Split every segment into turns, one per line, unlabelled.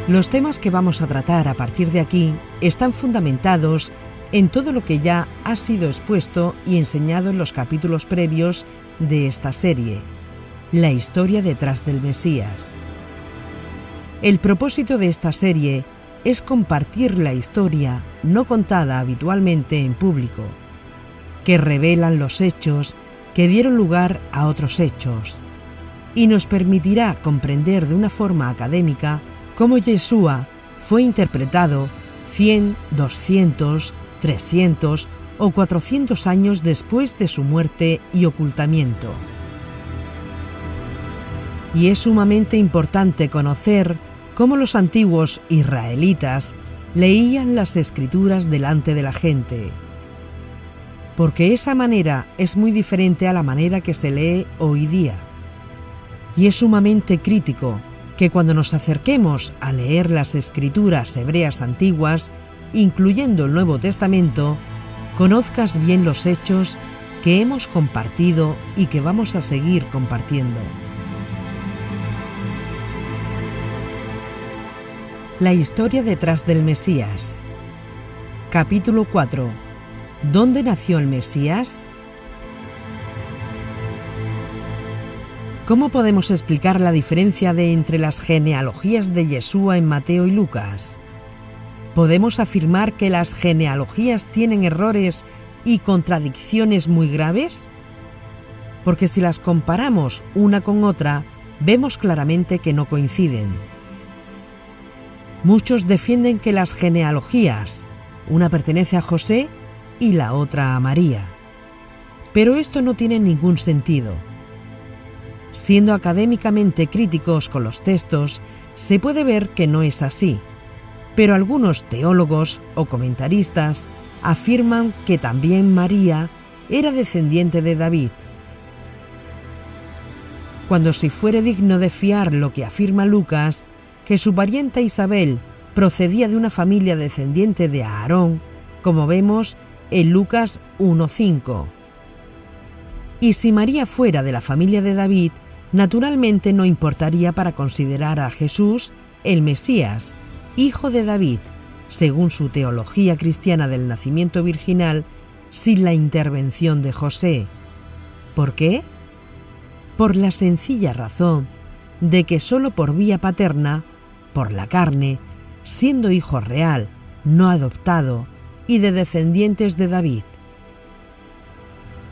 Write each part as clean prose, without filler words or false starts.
Los temas que vamos a tratar a partir de aquí están fundamentados en todo lo que ya ha sido expuesto y enseñado en los capítulos previos de esta serie, la historia detrás del Mesías. El propósito de esta serie es compartir la historia no contada habitualmente en público, que revelan los hechos que dieron lugar a otros hechos, y nos permitirá comprender de una forma académica cómo Yeshua fue interpretado 100, 200, 300 o 400 años después de su muerte y ocultamiento. Y es sumamente importante conocer cómo los antiguos israelitas leían las Escrituras delante de la gente, porque esa manera es muy diferente a la manera que se lee hoy día. Y es sumamente crítico que cuando nos acerquemos a leer las Escrituras hebreas antiguas, incluyendo el Nuevo Testamento, conozcas bien los hechos que hemos compartido y que vamos a seguir compartiendo. La historia detrás del Mesías. Capítulo 4. ¿Dónde nació el Mesías? ¿Cómo podemos explicar la diferencia entre las genealogías de Yeshua en Mateo y Lucas? ¿Podemos afirmar que las genealogías tienen errores y contradicciones muy graves? Porque si las comparamos una con otra, vemos claramente que no coinciden. Muchos defienden que las genealogías, una pertenece a José y la otra a María. Pero esto no tiene ningún sentido. Siendo académicamente críticos con los textos, se puede ver que no es así, pero algunos teólogos o comentaristas afirman que también María era descendiente de David. Cuando si fuere digno de fiar lo que afirma Lucas, que su parienta Isabel procedía de una familia descendiente de Aarón, como vemos en Lucas 1:5. Y si María fuera de la familia de David, naturalmente no importaría para considerar a Jesús el Mesías, hijo de David, según su teología cristiana del nacimiento virginal, sin la intervención de José. ¿Por qué? Por la sencilla razón de que sólo por vía paterna, por la carne, siendo hijo real, no adoptado, y de descendientes de David.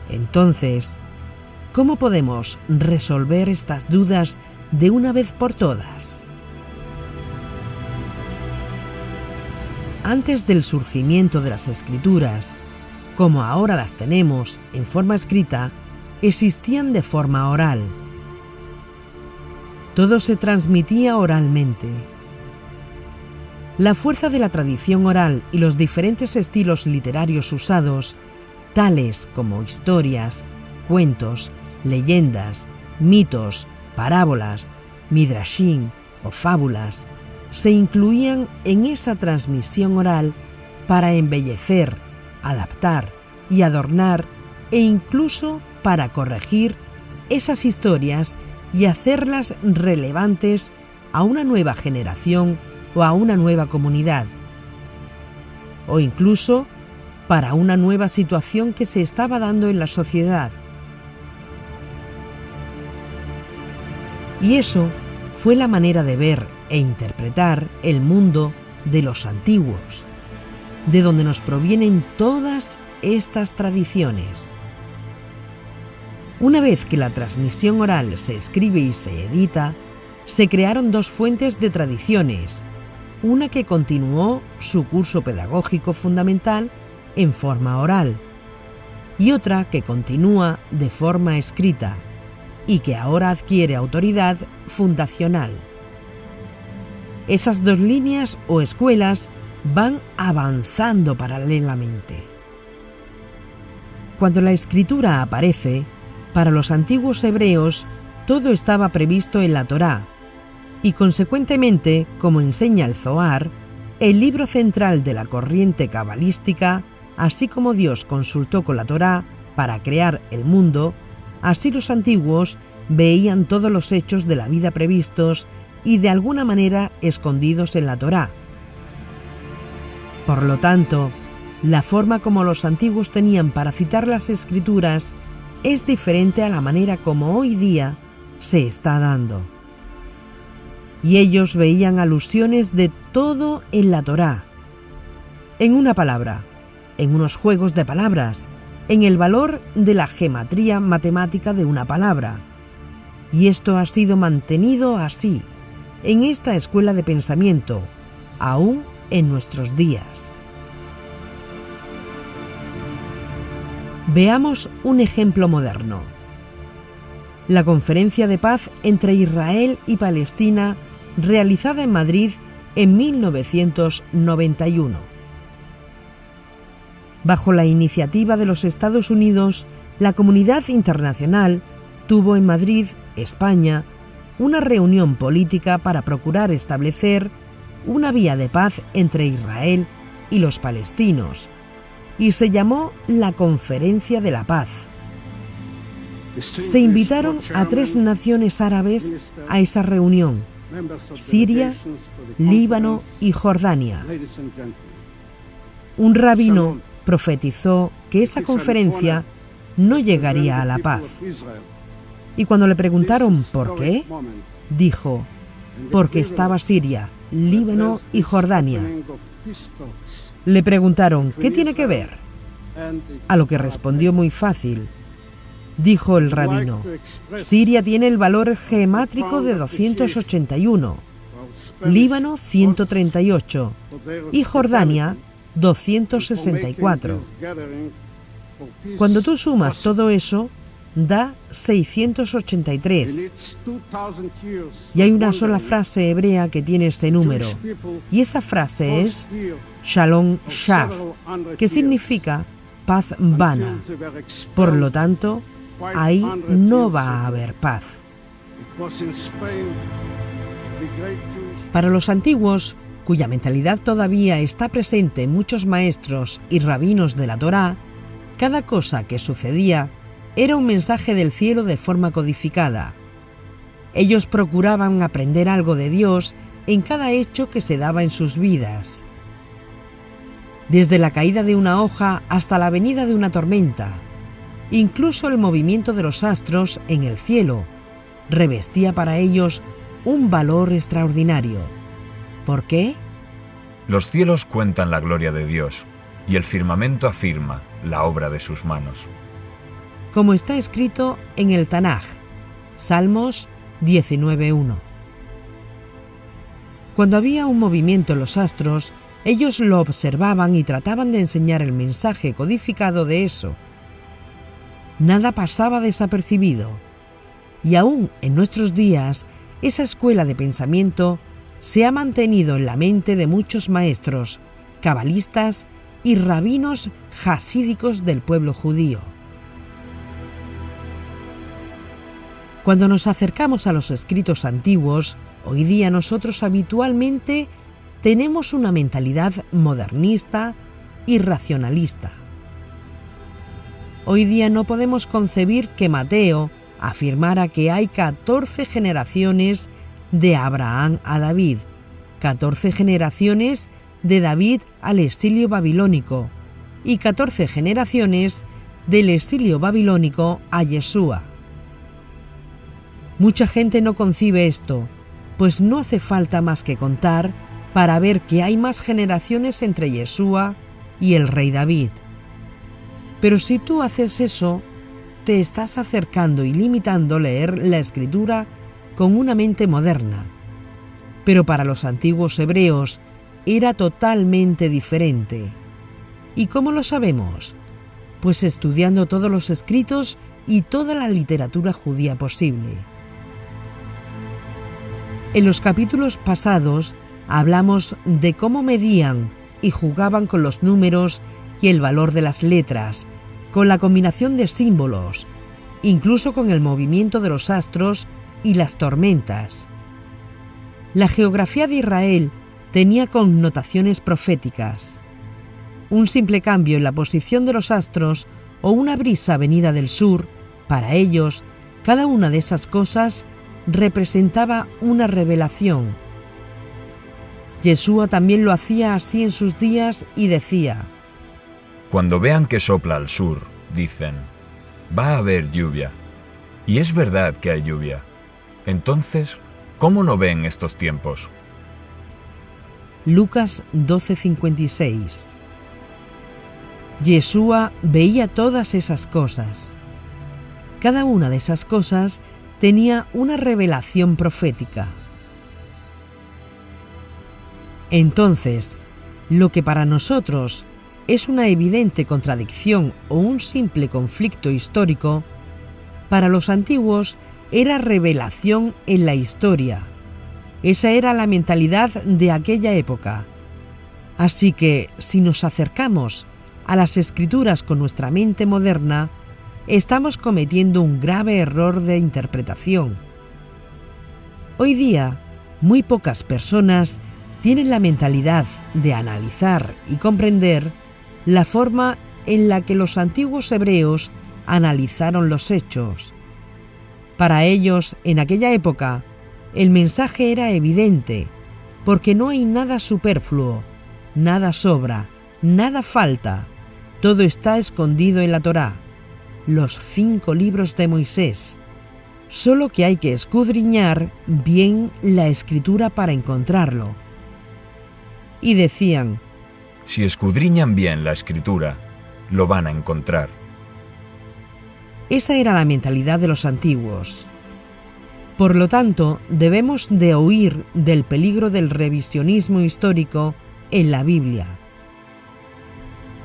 Entonces, ¿cómo podemos resolver estas dudas de una vez por todas? Antes del surgimiento de las Escrituras, como ahora las tenemos en forma escrita, existían de forma oral. Todo se transmitía oralmente. La fuerza de la tradición oral y los diferentes estilos literarios usados, tales como historias, cuentos, leyendas, mitos, parábolas, midrashim o fábulas, se incluían en esa transmisión oral para embellecer, adaptar y adornar e incluso para corregir esas historias y hacerlas relevantes a una nueva generación o a una nueva comunidad, o incluso para una nueva situación que se estaba dando en la sociedad. Y eso fue la manera de ver e interpretar el mundo de los antiguos, de donde nos provienen todas estas tradiciones. Una vez que la transmisión oral se escribe y se edita, se crearon dos fuentes de tradiciones, una que continuó su curso pedagógico fundamental en forma oral y otra que continúa de forma escrita y que ahora adquiere autoridad fundacional. Esas dos líneas o escuelas van avanzando paralelamente. Cuando la escritura aparece, para los antiguos hebreos todo estaba previsto en la Torá, y consecuentemente, como enseña el Zohar, el libro central de la corriente cabalística, así como Dios consultó con la Torá para crear el mundo, así los antiguos veían todos los hechos de la vida previstos y de alguna manera escondidos en la Torá. Por lo tanto, la forma como los antiguos tenían para citar las Escrituras es diferente a la manera como hoy día se está dando. Y ellos veían alusiones de todo en la Torá. En una palabra, en unos juegos de palabras, en el valor de la gematría matemática de una palabra. Y esto ha sido mantenido así, en esta escuela de pensamiento, aún en nuestros días. Veamos un ejemplo moderno. La conferencia de paz entre Israel y Palestina, realizada en Madrid en 1991. Bajo la iniciativa de los Estados Unidos, la comunidad internacional tuvo en Madrid, España, una reunión política para procurar establecer una vía de paz entre Israel y los palestinos, y se llamó la Conferencia de la Paz. Se invitaron a 3 naciones árabes a esa reunión: Siria, Líbano y Jordania. Un rabino profetizó que esa conferencia no llegaría a la paz. Y cuando le preguntaron por qué, dijo: porque estaba Siria, Líbano y Jordania. Le preguntaron: ¿qué tiene que ver? A lo que respondió muy fácil. Dijo el rabino: Siria tiene el valor gemátrico de 281, Líbano 138 y Jordania 264. Cuando tú sumas todo eso, da 683. Y hay una sola frase hebrea que tiene ese número, y esa frase es Shalom Shav, que significa paz vana. Por lo tanto, ahí no va a haber paz. Para los antiguos, cuya mentalidad todavía está presente en muchos maestros y rabinos de la Torá, cada cosa que sucedía era un mensaje del cielo de forma codificada. Ellos procuraban aprender algo de Dios en cada hecho que se daba en sus vidas. Desde la caída de una hoja hasta la venida de una tormenta, incluso el movimiento de los astros en el cielo revestía para ellos un valor extraordinario. ¿Por qué?
Los cielos cuentan la gloria de Dios, y el firmamento afirma la obra de sus manos.
Como está escrito en el Tanaj, Salmos 19:1. Cuando había un movimiento en los astros, ellos lo observaban y trataban de enseñar el mensaje codificado de eso. Nada pasaba desapercibido. Y aún en nuestros días, esa escuela de pensamiento se ha mantenido en la mente de muchos maestros, cabalistas y rabinos jasídicos del pueblo judío. Cuando nos acercamos a los escritos antiguos, hoy día nosotros habitualmente tenemos una mentalidad modernista y racionalista. Hoy día no podemos concebir que Mateo afirmara que hay 14 generaciones de Abraham a David, 14 generaciones de David al exilio babilónico y 14 generaciones del exilio babilónico a Yeshua. Mucha gente no concibe esto, pues no hace falta más que contar para ver que hay más generaciones entre Yeshua y el rey David. Pero si tú haces eso, te estás acercando y limitando leer la Escritura con una mente moderna. Pero para los antiguos hebreos era totalmente diferente. ¿Y cómo lo sabemos? Pues estudiando todos los escritos y toda la literatura judía posible. En los capítulos pasados hablamos de cómo medían y jugaban con los números y el valor de las letras, con la combinación de símbolos, incluso con el movimiento de los astros y las tormentas. La geografía de Israel tenía connotaciones proféticas. Un simple cambio en la posición de los astros o una brisa venida del sur, para ellos, cada una de esas cosas representaba una revelación. Yeshua también lo hacía así en sus días y decía:
Cuando vean que sopla al sur, dicen, va a haber lluvia. Y es verdad que hay lluvia. Entonces, ¿cómo no ven estos tiempos?
Lucas 12:56. Yeshua veía todas esas cosas. Cada una de esas cosas tenía una revelación profética. Entonces, lo que para nosotros es una evidente contradicción o un simple conflicto histórico, para los antiguos era revelación en la historia. Esa era la mentalidad de aquella época. Así que, si nos acercamos a las Escrituras con nuestra mente moderna, estamos cometiendo un grave error de interpretación. Hoy día, muy pocas personas tienen la mentalidad de analizar y comprender la forma en la que los antiguos hebreos analizaron los hechos. Para ellos, en aquella época, el mensaje era evidente, porque no hay nada superfluo, nada sobra, nada falta. Todo está escondido en la Torá, los 5 libros de Moisés. Solo que hay que escudriñar bien la Escritura para encontrarlo. Y decían:
Si escudriñan bien la Escritura, lo van a encontrar.
Esa era la mentalidad de los antiguos. Por lo tanto, debemos de huir del peligro del revisionismo histórico en la Biblia.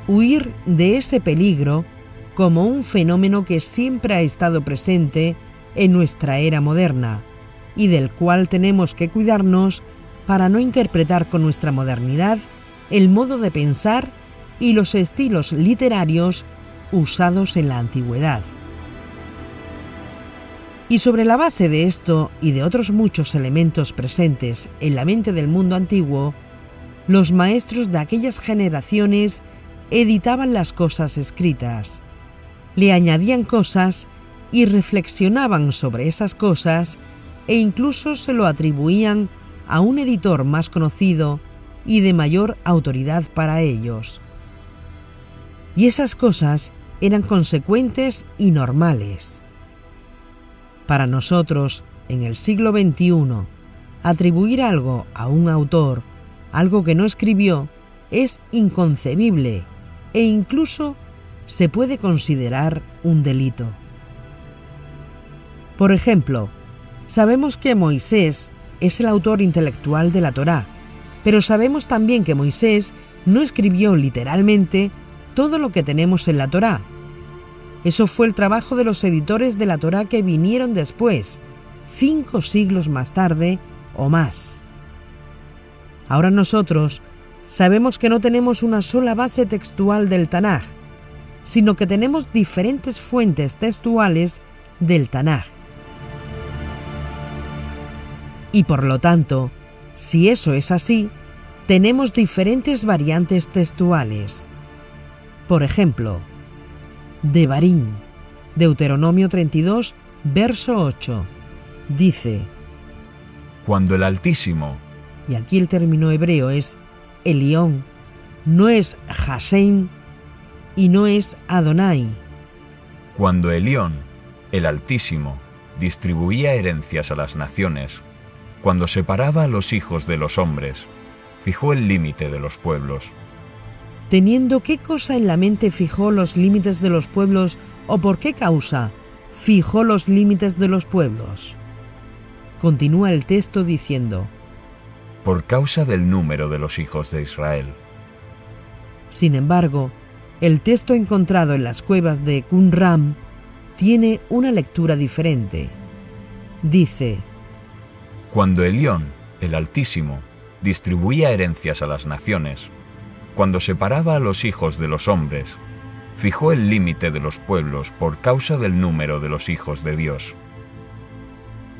Huir de ese peligro como un fenómeno que siempre ha estado presente en nuestra era moderna y del cual tenemos que cuidarnos para no interpretar con nuestra modernidad el modo de pensar y los estilos literarios usados en la antigüedad. Y sobre la base de esto y de otros muchos elementos presentes en la mente del mundo antiguo, los maestros de aquellas generaciones editaban las cosas escritas, le añadían cosas y reflexionaban sobre esas cosas e incluso se lo atribuían a un editor más conocido y de mayor autoridad para ellos. Y esas cosas eran consecuentes y normales. Para nosotros, en el siglo XXI, atribuir algo a un autor, algo que no escribió, es inconcebible e incluso se puede considerar un delito. Por ejemplo, sabemos que Moisés es el autor intelectual de la Torá, pero sabemos también que Moisés no escribió literalmente todo lo que tenemos en la Torá. Eso fue el trabajo de los editores de la Torá que vinieron después, 5 siglos más tarde o más. Ahora nosotros sabemos que no tenemos una sola base textual del Tanaj, sino que tenemos diferentes fuentes textuales del Tanaj. Y por lo tanto, si eso es así, tenemos diferentes variantes textuales. Por ejemplo, Devarim, Deuteronomio 32, verso 8, dice:
Cuando el Altísimo,
y aquí el término hebreo es Elión, no es Hashem y no es Adonai.
Cuando Elión, el Altísimo, distribuía herencias a las naciones, cuando separaba a los hijos de los hombres, fijó el límite de los pueblos.
¿Teniendo qué cosa en la mente fijó los límites de los pueblos o por qué causa fijó los límites de los pueblos? Continúa el texto diciendo:
Por causa del número de los hijos de Israel.
Sin embargo, el texto encontrado en las cuevas de Qumran tiene una lectura diferente. Dice:
Cuando Elión, el Altísimo, distribuía herencias a las naciones, cuando separaba a los hijos de los hombres, fijó el límite de los pueblos por causa del número de los hijos de Dios.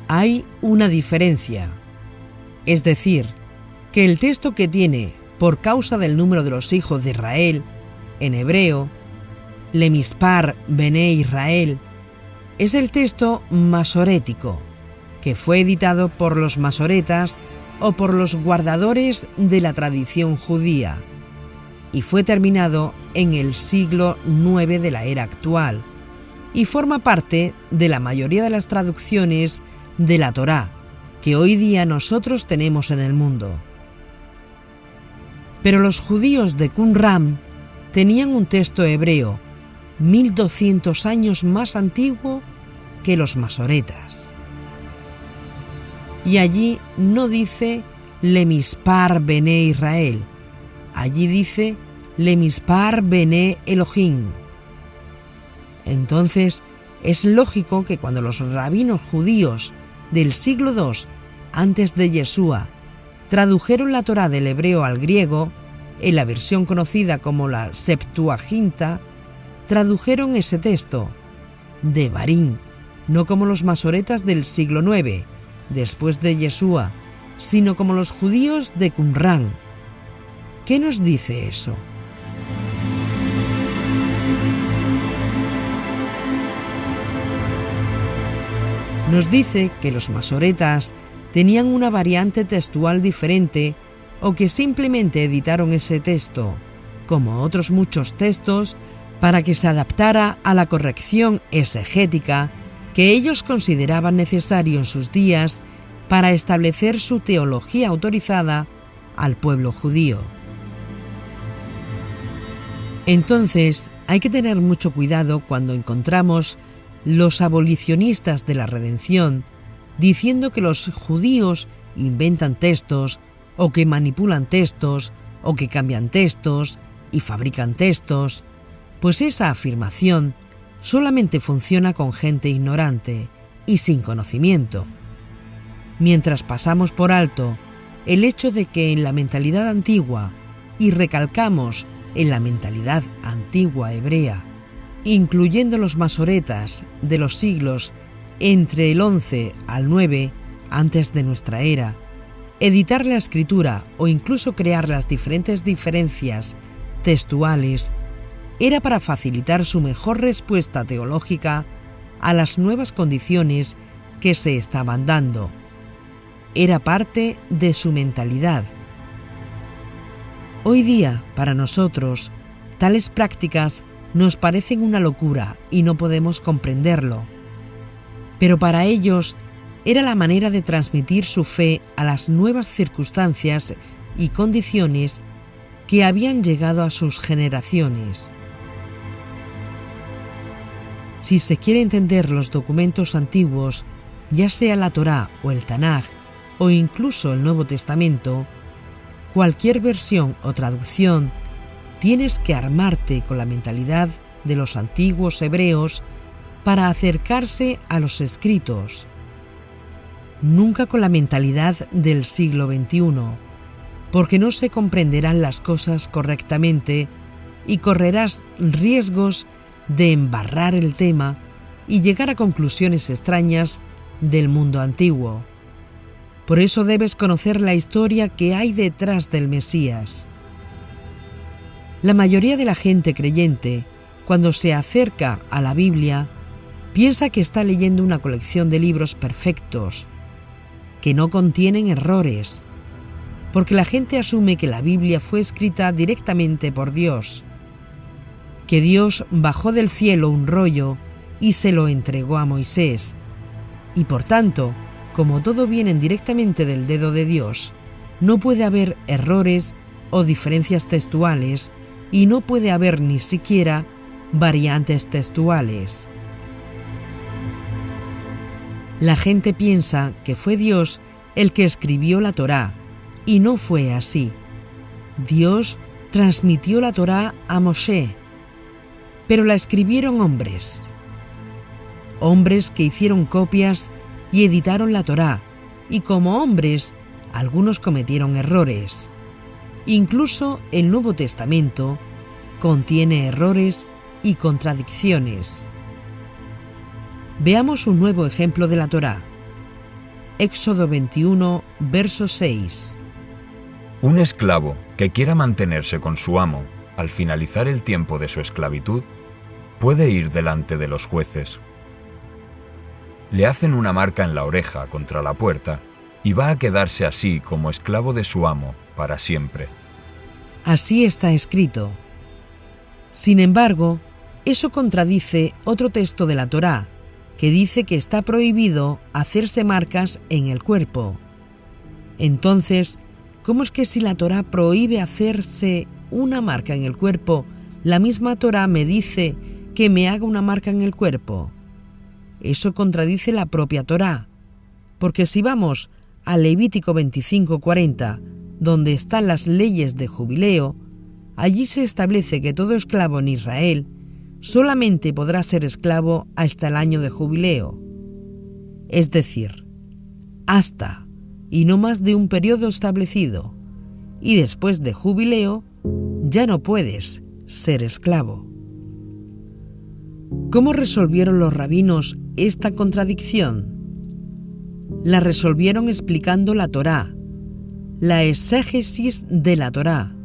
Hay una diferencia. Es decir, que el texto que tiene por causa del número de los hijos de Israel, en hebreo, Lemispar Bene Israel, es el texto masorético, que fue editado por los masoretas o por los guardadores de la tradición judía, y fue terminado en el siglo IX de la era actual, y forma parte de la mayoría de las traducciones de la Torá que hoy día nosotros tenemos en el mundo. Pero los judíos de Qumran tenían un texto hebreo 1200 años más antiguo que los masoretas. Y allí no dice Lemispar Bene Israel, allí dice Lemispar Bene Elohim. Entonces, es lógico que cuando los rabinos judíos del siglo II antes de Yeshua tradujeron la Torá del hebreo al griego, en la versión conocida como la Septuaginta, tradujeron ese texto, Devarim, no como los masoretas del siglo IX, después de Yeshua, sino como los judíos de Qumran. ¿Qué nos dice eso? Nos dice que los masoretas tenían una variante textual diferente o que simplemente editaron ese texto, como otros muchos textos, para que se adaptara a la corrección exegética que ellos consideraban necesario en sus días para establecer su teología autorizada al pueblo judío. Entonces, hay que tener mucho cuidado cuando encontramos los abolicionistas de la redención diciendo que los judíos inventan textos o que manipulan textos o que cambian textos y fabrican textos, pues esa afirmación solamente funciona con gente ignorante y sin conocimiento. Mientras pasamos por alto el hecho de que en la mentalidad antigua, y recalcamos en la mentalidad antigua hebrea, incluyendo los masoretas de los siglos entre el 11 al 9 antes de nuestra era, editar la escritura o incluso crear las diferentes diferencias textuales era para facilitar su mejor respuesta teológica a las nuevas condiciones que se estaban dando. Era parte de su mentalidad. Hoy día, para nosotros, tales prácticas nos parecen una locura y no podemos comprenderlo. Pero para ellos era la manera de transmitir su fe a las nuevas circunstancias y condiciones que habían llegado a sus generaciones. Si se quiere entender los documentos antiguos, ya sea la Torá o el Tanaj, o incluso el Nuevo Testamento, cualquier versión o traducción, tienes que armarte con la mentalidad de los antiguos hebreos para acercarse a los escritos. Nunca con la mentalidad del siglo XXI, porque no se comprenderán las cosas correctamente y correrás riesgos de embarrar el tema y llegar a conclusiones extrañas del mundo antiguo. Por eso debes conocer la historia que hay detrás del Mesías. La mayoría de la gente creyente, cuando se acerca a la Biblia, piensa que está leyendo una colección de libros perfectos, que no contienen errores, porque la gente asume que la Biblia fue escrita directamente por Dios, que Dios bajó del cielo un rollo y se lo entregó a Moisés, y por tanto, como todo viene directamente del dedo de Dios, no puede haber errores o diferencias textuales y no puede haber ni siquiera variantes textuales. La gente piensa que fue Dios el que escribió la Torá, y no fue así. Dios transmitió la Torá a Moshe, pero la escribieron hombres que hicieron copias y editaron la Torá, y como hombres, algunos cometieron errores. Incluso el Nuevo Testamento contiene errores y contradicciones. Veamos un nuevo ejemplo de la Torá. Éxodo 21, verso 6.
Un esclavo que quiera mantenerse con su amo al finalizar el tiempo de su esclavitud puede ir delante de los jueces. le hacen una marca en la oreja contra la puerta y va a quedarse así como esclavo de su amo para siempre.
Así está escrito. Sin embargo, eso contradice otro texto de la Torá, que dice que está prohibido hacerse marcas en el cuerpo. Entonces, ¿cómo es que si la Torá prohíbe hacerse una marca en el cuerpo, la misma Torá me dice que me haga una marca en el cuerpo? Eso contradice la propia Torá, porque si vamos a Levítico 25:40, donde están las leyes de jubileo, allí se establece que todo esclavo en Israel solamente podrá ser esclavo hasta el año de jubileo. Es decir, hasta, y no más de un periodo establecido, y después de jubileo ya no puedes ser esclavo. ¿Cómo resolvieron los rabinos esta contradicción? La resolvieron explicando la Torá, la exégesis de la Torá,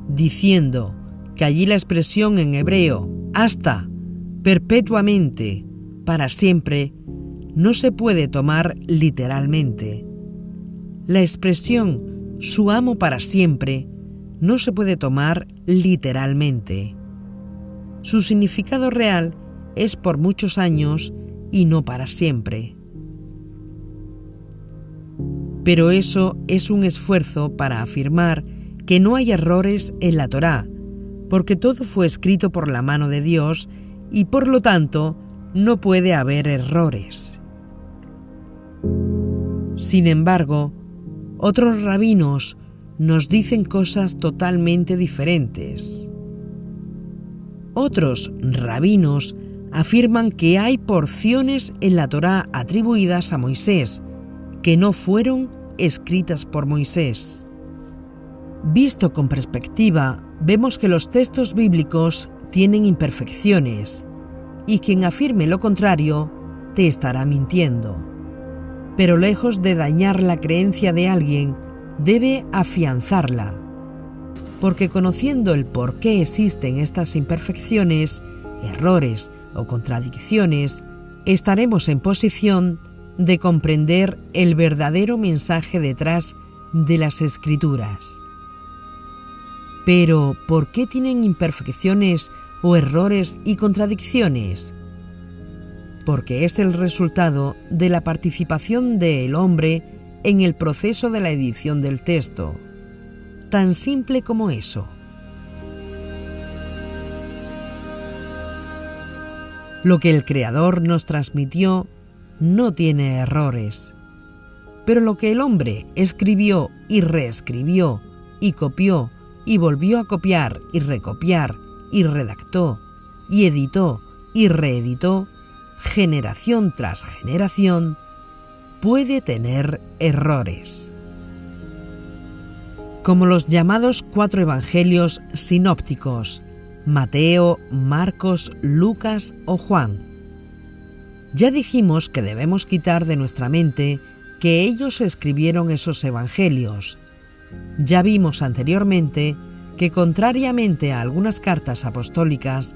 diciendo que allí la expresión en hebreo hasta, perpetuamente, para siempre, no se puede tomar literalmente. La expresión su amo para siempre no se puede tomar literalmente. Su significado real es por muchos años y no para siempre. Pero eso es un esfuerzo para afirmar que no hay errores en la Torá, porque todo fue escrito por la mano de Dios y por lo tanto no puede haber errores. Sin embargo, otros rabinos nos dicen cosas totalmente diferentes. Otros rabinos afirman que hay porciones en la Torá atribuidas a Moisés que no fueron escritas por Moisés. Visto con perspectiva, vemos que los textos bíblicos tienen imperfecciones y quien afirme lo contrario te estará mintiendo. Pero lejos de dañar la creencia de alguien, debe afianzarla, porque conociendo el por qué existen estas imperfecciones, errores o contradicciones, estaremos en posición de comprender el verdadero mensaje detrás de las Escrituras. Pero, ¿por qué tienen imperfecciones o errores y contradicciones? Porque es el resultado de la participación del hombre en el proceso de la edición del texto. Tan simple como eso. Lo que el Creador nos transmitió no tiene errores, pero lo que el hombre escribió y reescribió y copió y volvió a copiar y recopiar y redactó y editó y reeditó, generación tras generación, puede tener errores. Como los llamados 4 evangelios sinópticos, Mateo, Marcos, Lucas o Juan. Ya dijimos que debemos quitar de nuestra mente que ellos escribieron esos evangelios. Ya vimos anteriormente que, contrariamente a algunas cartas apostólicas,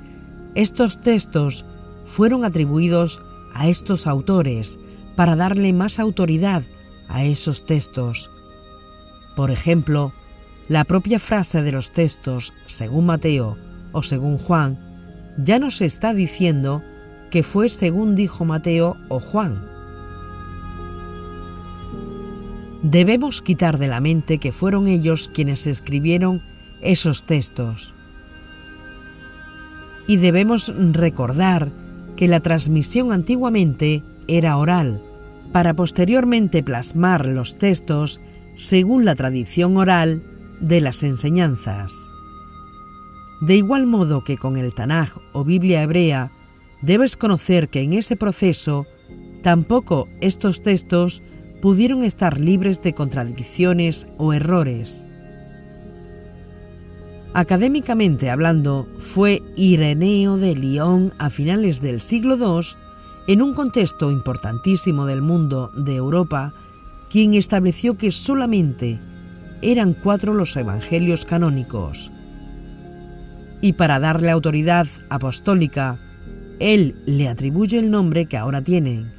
estos textos fueron atribuidos a estos autores para darle más autoridad a esos textos. Por ejemplo, la propia frase de los textos, según Mateo o según Juan, ya nos está diciendo que fue según dijo Mateo o Juan. Debemos quitar de la mente que fueron ellos quienes escribieron esos textos. Y debemos recordar que la transmisión antiguamente era oral, para posteriormente plasmar los textos según la tradición oral de las enseñanzas. De igual modo que con el Tanaj o Biblia hebrea, debes conocer que en ese proceso tampoco estos textos pudieron estar libres de contradicciones o errores. Académicamente hablando, fue Ireneo de Lyon a finales del siglo II, en un contexto importantísimo del mundo de Europa, quien estableció que solamente eran 4 los evangelios canónicos. Y para darle autoridad apostólica, Él le atribuye el nombre que ahora tienen.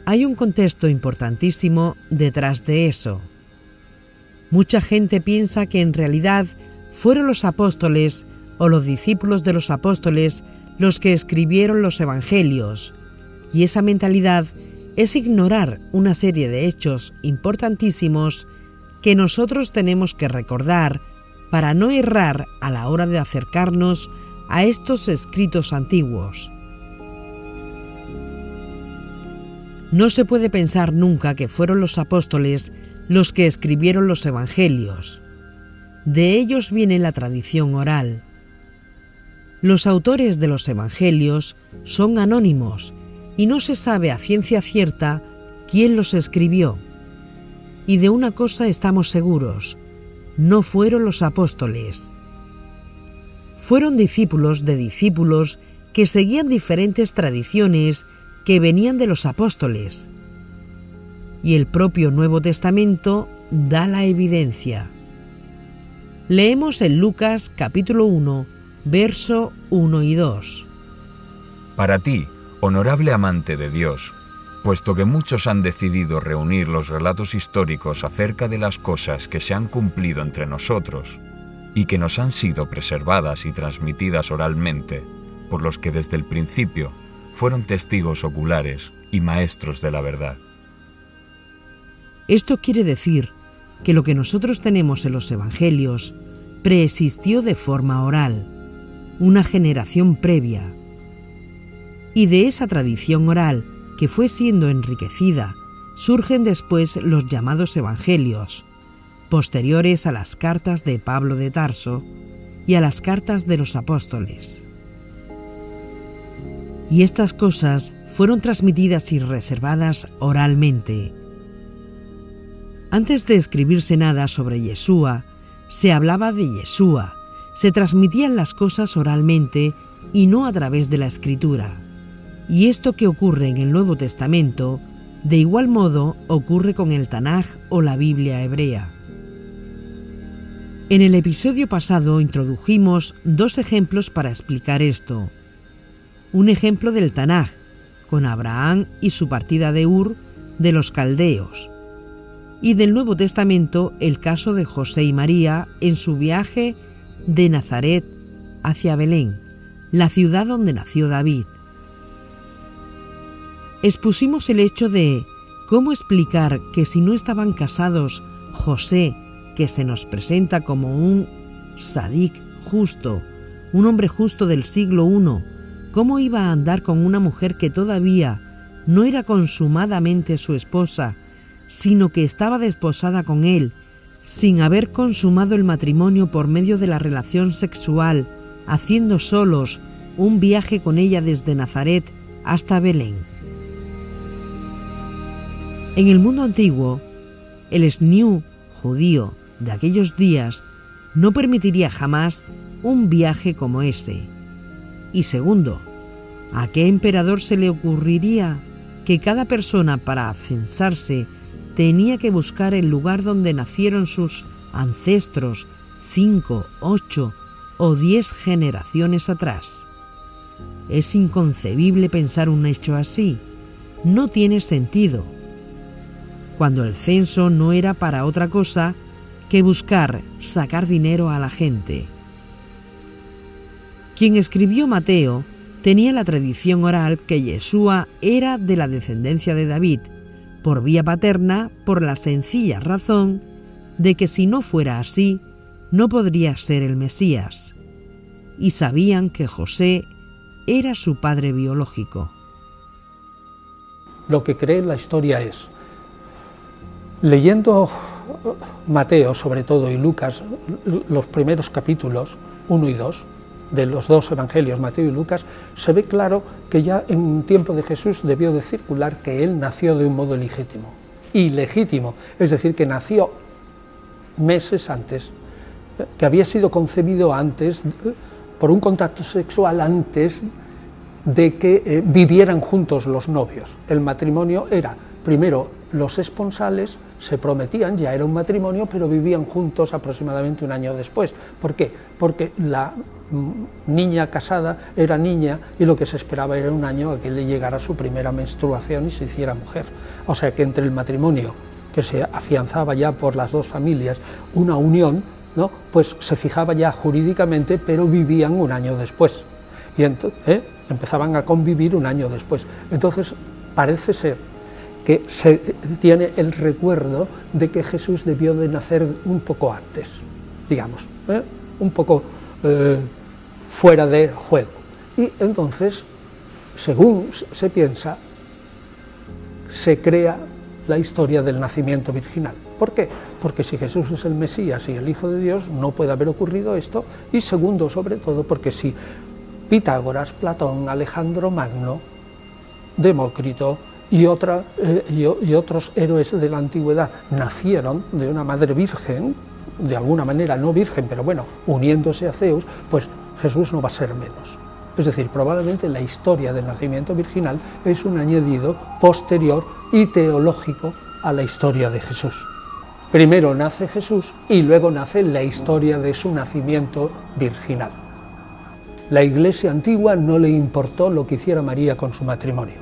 Hay un contexto importantísimo detrás de eso. Mucha gente piensa que en realidad fueron los apóstoles o los discípulos de los apóstoles los que escribieron los evangelios, y esa mentalidad es ignorar una serie de hechos importantísimos que nosotros tenemos que recordar para no errar a la hora de acercarnos a estos escritos antiguos. No se puede pensar nunca que fueron los apóstoles los que escribieron los evangelios. De ellos viene la tradición oral. Los autores de los evangelios son anónimos y no se sabe a ciencia cierta quién los escribió. Y de una cosa estamos seguros: no fueron los apóstoles. Fueron discípulos de discípulos que seguían diferentes tradiciones que venían de los apóstoles. Y el propio Nuevo Testamento da la evidencia. Leemos en Lucas capítulo 1, verso 1 y 2.
Para ti, honorable amante de Dios, puesto que muchos han decidido reunir los relatos históricos acerca de las cosas que se han cumplido entre nosotros y que nos han sido preservadas y transmitidas oralmente por los que desde el principio fueron testigos oculares y maestros de la verdad.
Esto quiere decir que lo que nosotros tenemos en los evangelios preexistió de forma oral, una generación previa. Y de esa tradición oral que fue siendo enriquecida, surgen después los llamados evangelios, posteriores a las cartas de Pablo de Tarso y a las cartas de los apóstoles. Y estas cosas fueron transmitidas y reservadas oralmente. Antes de escribirse nada sobre Yeshua, se hablaba de Yeshua, se transmitían las cosas oralmente y no a través de la escritura. Y esto que ocurre en el Nuevo Testamento, de igual modo ocurre con el Tanaj o la Biblia hebrea. En el episodio pasado introdujimos dos ejemplos para explicar esto. Un ejemplo del Tanaj, con Abraham y su partida de Ur de los caldeos, y del Nuevo Testamento el caso de José y María en su viaje de Nazaret hacia Belén, la ciudad donde nació David. Expusimos el hecho de cómo explicar que si no estaban casados José, que se nos presenta como un sadik justo, un hombre justo del siglo I, cómo iba a andar con una mujer que todavía no era consumadamente su esposa, sino que estaba desposada con él, sin haber consumado el matrimonio por medio de la relación sexual, haciendo solos un viaje con ella desde Nazaret hasta Belén. En el mundo antiguo, el shniu judío de aquellos días no permitiría jamás un viaje como ese. Y segundo, ¿a qué emperador se le ocurriría que cada persona para censarse tenía que buscar el lugar donde nacieron sus ancestros 5, 8 o 10 generaciones atrás? Es inconcebible pensar un hecho así. No tiene sentido. Cuando el censo no era para otra cosa que buscar sacar dinero a la gente. Quien escribió Mateo tenía la tradición oral que Yeshua era de la descendencia de David, por vía paterna, por la sencilla razón de que si no fuera así, no podría ser el Mesías. Y sabían que José era su padre biológico.
Lo que cree la historia es, leyendo Mateo sobre todo y Lucas, los primeros capítulos 1 y 2 de los dos evangelios, Mateo y Lucas, se ve claro que ya en tiempo de Jesús debió de circular que él nació de un modo ilegítimo, es decir, que nació meses antes, que había sido concebido antes, por un contacto sexual antes de que vivieran juntos los novios. El matrimonio era, primero, los esponsales se prometían, ya era un matrimonio, pero vivían juntos aproximadamente un año después. ¿Por qué? Porque niña casada era niña y lo que se esperaba era un año a que le llegara su primera menstruación y se hiciera mujer. O sea que entre el matrimonio, que se afianzaba ya por las dos familias, una unión, ¿no?, pues se fijaba ya jurídicamente, pero vivían un año después. Y empezaban a convivir un año después. Entonces parece ser que se tiene el recuerdo de que Jesús debió de nacer un poco antes, digamos, un poco fuera de juego. Y entonces, según se piensa, se crea la historia del nacimiento virginal. ¿Por qué? Porque si Jesús es el Mesías y el Hijo de Dios, no puede haber ocurrido esto. Y segundo, sobre todo, porque si Pitágoras, Platón, Alejandro Magno, Demócrito y otros héroes de la antigüedad nacieron de una madre virgen, de alguna manera no virgen, pero bueno, uniéndose a Zeus, pues Jesús no va a ser menos. Es decir, probablemente la historia del nacimiento virginal es un añadido posterior y teológico a la historia de Jesús. Primero nace Jesús y luego nace la historia de su nacimiento virginal. La Iglesia antigua no le importó lo que hiciera María con su matrimonio.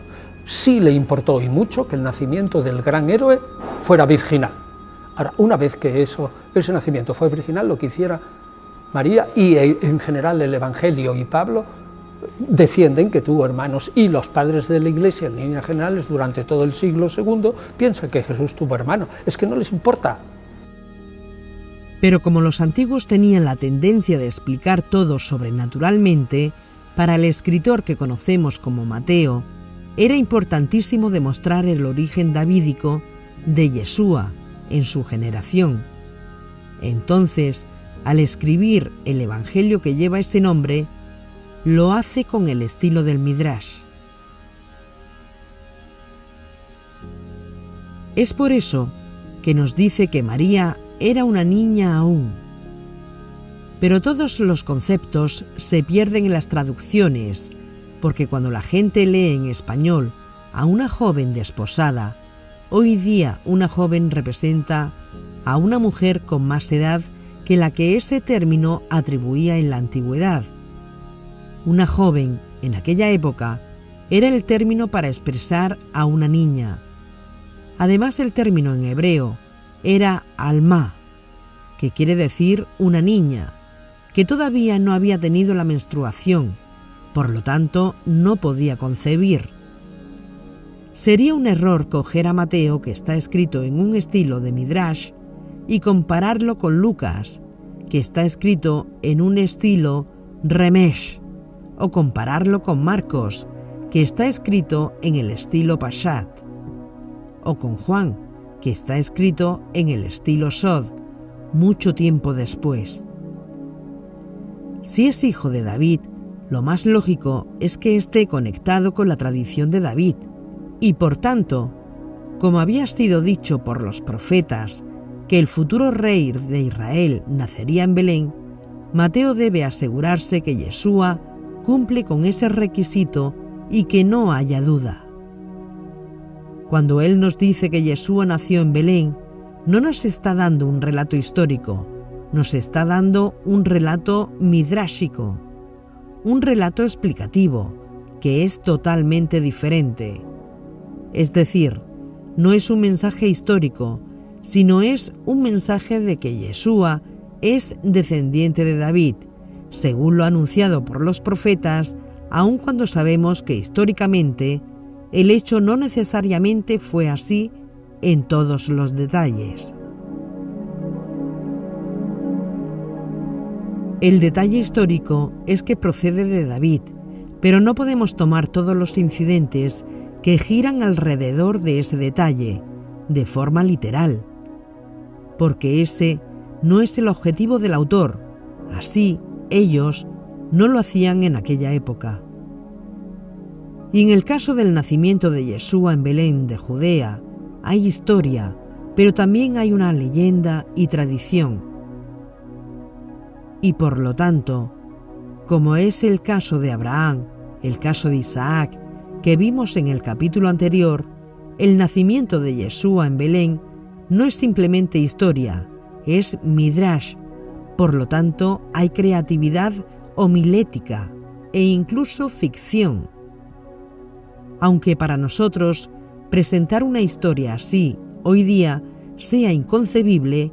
Sí le importó, y mucho, que el nacimiento del gran héroe fuera virginal. Ahora, una vez que ese nacimiento fue virginal, lo que hiciera María y en general el Evangelio y Pablo defienden que tuvo hermanos, y los padres de la Iglesia en líneas generales durante todo el siglo II piensan que Jesús tuvo hermano. Es que no les importa.
Pero como los antiguos tenían la tendencia de explicar todo sobrenaturalmente, para el escritor que conocemos como Mateo, era importantísimo demostrar el origen davídico de Yeshua en su generación. Entonces, al escribir el Evangelio que lleva ese nombre, lo hace con el estilo del Midrash. Es por eso que nos dice que María era una niña aún. Pero todos los conceptos se pierden en las traducciones, porque cuando la gente lee en español a una joven desposada, hoy día una joven representa a una mujer con más edad que la que ese término atribuía en la antigüedad. Una joven, en aquella época, era el término para expresar a una niña. Además, el término en hebreo era alma, que quiere decir una niña, que todavía no había tenido la menstruación, por lo tanto no podía concebir. Sería un error coger a Mateo, que está escrito en un estilo de Midrash, y compararlo con Lucas, que está escrito en un estilo Remesh, o compararlo con Marcos, que está escrito en el estilo Pashat, o con Juan, que está escrito en el estilo Sod, mucho tiempo después. Si es hijo de David, lo más lógico es que esté conectado con la tradición de David, y por tanto, como había sido dicho por los profetas, que el futuro rey de Israel nacería en Belén, Mateo debe asegurarse que Yeshua cumple con ese requisito y que no haya duda. Cuando él nos dice que Yeshua nació en Belén, no nos está dando un relato histórico, nos está dando un relato midrashico, un relato explicativo, que es totalmente diferente. Es decir, no es un mensaje histórico, sino es un mensaje de que Yeshua es descendiente de David, según lo anunciado por los profetas, aun cuando sabemos que históricamente el hecho no necesariamente fue así en todos los detalles. El detalle histórico es que procede de David, pero no podemos tomar todos los incidentes que giran alrededor de ese detalle de forma literal, porque ese no es el objetivo del autor. Así, ellos no lo hacían en aquella época. Y en el caso del nacimiento de Yeshua en Belén de Judea, hay historia, pero también hay una leyenda y tradición. Y por lo tanto, como es el caso de Abraham, el caso de Isaac, que vimos en el capítulo anterior, el nacimiento de Yeshua en Belén no es simplemente historia, es Midrash. Por lo tanto, hay creatividad homilética e incluso ficción. Aunque para nosotros presentar una historia así hoy día sea inconcebible,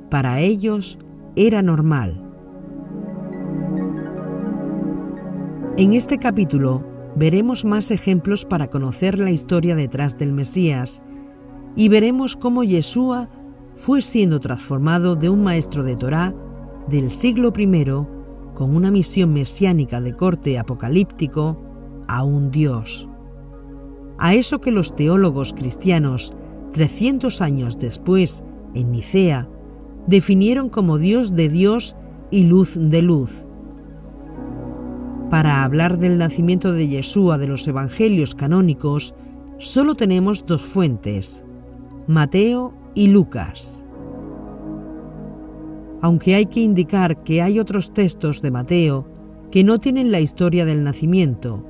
para ellos era normal. En este capítulo veremos más ejemplos para conocer la historia detrás del Mesías y veremos cómo Yeshua fue siendo transformado de un maestro de Torá del siglo I con una misión mesiánica de corte apocalíptico a un Dios. A eso que los teólogos cristianos, 300 años después, en Nicea, definieron como Dios de Dios y luz de luz. Para hablar del nacimiento de Yeshua de los evangelios canónicos, solo tenemos dos fuentes, Mateo y Lucas. Aunque hay que indicar que hay otros textos de Mateo que no tienen la historia del nacimiento,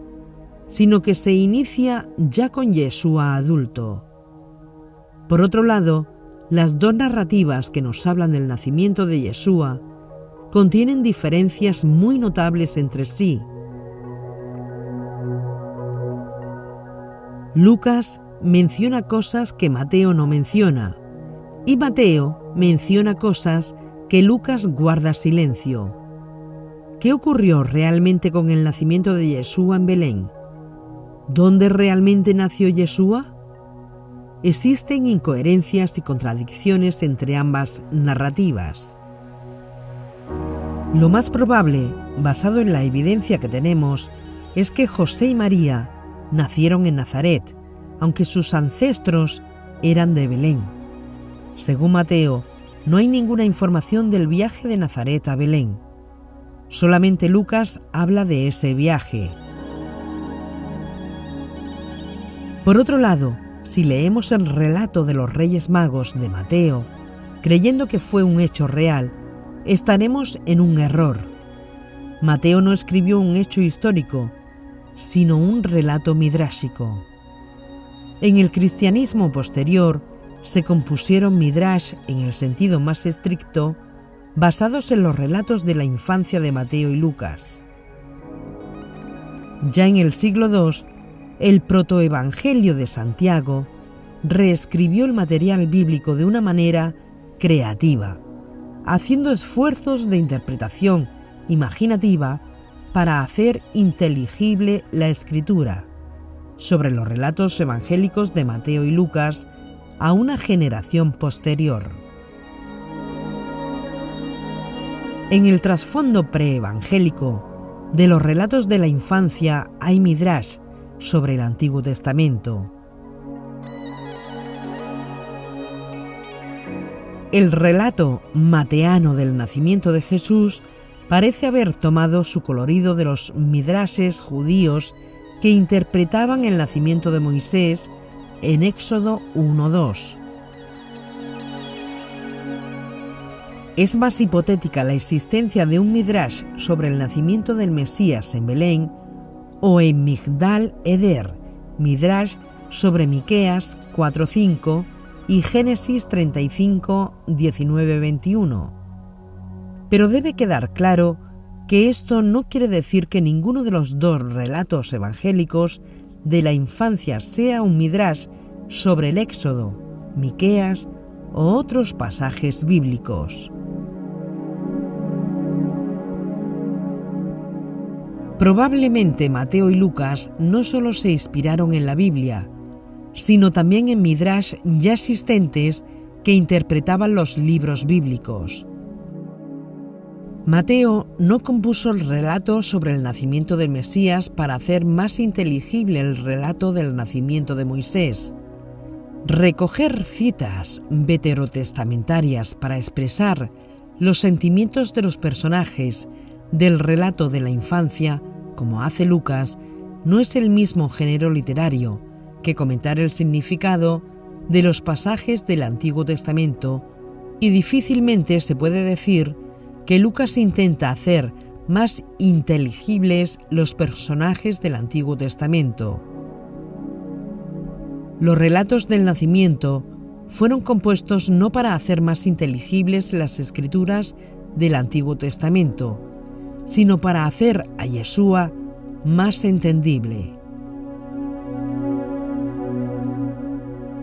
sino que se inicia ya con Yeshua adulto. Por otro lado, las dos narrativas que nos hablan del nacimiento de Yeshua contienen diferencias muy notables entre sí. Lucas menciona cosas que Mateo no menciona, y Mateo menciona cosas que Lucas guarda silencio. ¿Qué ocurrió realmente con el nacimiento de Yeshua en Belén? ¿Dónde realmente nació Yeshua? Existen incoherencias y contradicciones entre ambas narrativas. Lo más probable, basado en la evidencia que tenemos, es que José y María nacieron en Nazaret, aunque sus ancestros eran de Belén. Según Mateo, no hay ninguna información del viaje de Nazaret a Belén. Solamente Lucas habla de ese viaje. Por otro lado, si leemos el relato de los Reyes Magos de Mateo, creyendo que fue un hecho real, estaremos en un error. Mateo no escribió un hecho histórico, sino un relato midrásico. En el cristianismo posterior se compusieron midrash en el sentido más estricto, basados en los relatos de la infancia de Mateo y Lucas. Ya en el siglo II, el protoevangelio de Santiago reescribió el material bíblico de una manera creativa, haciendo esfuerzos de interpretación imaginativa para hacer inteligible la escritura sobre los relatos evangélicos de Mateo y Lucas a una generación posterior. En el trasfondo preevangélico de los relatos de la infancia hay midrash sobre el Antiguo Testamento. El relato mateano del nacimiento de Jesús parece haber tomado su colorido de los midrashes judíos que interpretaban el nacimiento de Moisés en Éxodo 1:2. Es más hipotética la existencia de un midrash sobre el nacimiento del Mesías en Belén o en Migdal Eder, midrash sobre Miqueas 4:5 y Génesis 35, 19-21. Pero debe quedar claro que esto no quiere decir que ninguno de los dos relatos evangélicos de la infancia sea un midrash sobre el Éxodo, Miqueas o otros pasajes bíblicos. Probablemente Mateo y Lucas no solo se inspiraron en la Biblia, sino también en midrash ya existentes que interpretaban los libros bíblicos. Mateo no compuso el relato sobre el nacimiento del Mesías para hacer más inteligible el relato del nacimiento de Moisés. Recoger citas veterotestamentarias para expresar los sentimientos de los personajes del relato de la infancia, como hace Lucas, no es el mismo género literario que comentar el significado de los pasajes del Antiguo Testamento, y difícilmente se puede decir que Lucas intenta hacer más inteligibles los personajes del Antiguo Testamento. Los relatos del nacimiento fueron compuestos no para hacer más inteligibles las escrituras del Antiguo Testamento, sino para hacer a Yeshua más entendible.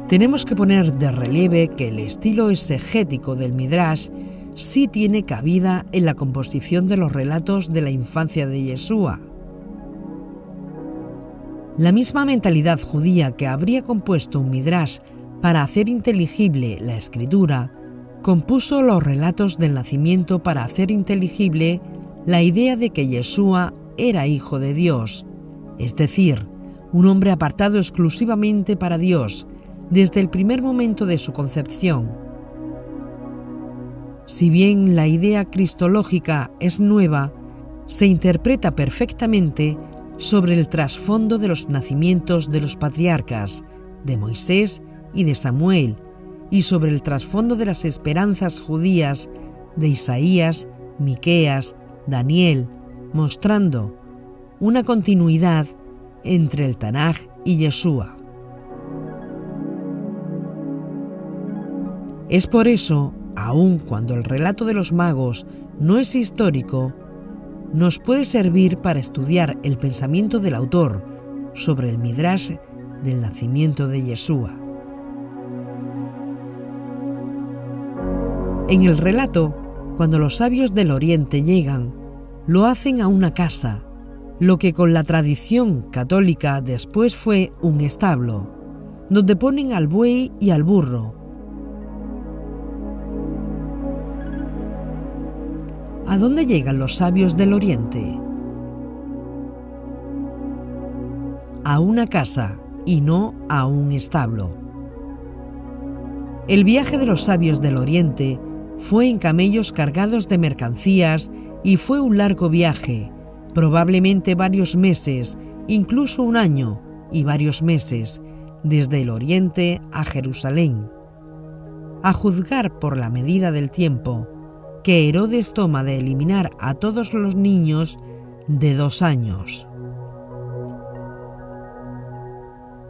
Tenemos que poner de relieve que el estilo exegético del Midrash sí tiene cabida en la composición de los relatos de la infancia de Yeshua. La misma mentalidad judía que habría compuesto un Midrash para hacer inteligible la escritura, compuso los relatos del nacimiento para hacer inteligible la idea de que Yeshua era hijo de Dios, es decir, un hombre apartado exclusivamente para Dios desde el primer momento de su concepción. Si bien la idea cristológica es nueva, se interpreta perfectamente sobre el trasfondo de los nacimientos de los patriarcas, de Moisés y de Samuel, y sobre el trasfondo de las esperanzas judías de Isaías, Miqueas, Daniel, mostrando una continuidad entre el Tanaj y Yeshua. Es por eso, aun cuando el relato de los magos no es histórico, nos puede servir para estudiar el pensamiento del autor sobre el Midrash del nacimiento de Yeshua. En el relato, cuando los sabios del Oriente llegan, lo hacen a una casa, lo que con la tradición católica después fue un establo, donde ponen al buey y al burro. ¿A dónde llegan los sabios del Oriente? A una casa y no a un establo. El viaje de los sabios del Oriente fue en camellos cargados de mercancías y fue un largo viaje, probablemente varios meses, incluso un año y varios meses, desde el Oriente a Jerusalén. A juzgar por la medida del tiempo que Herodes toma de eliminar a todos los niños de 2 años.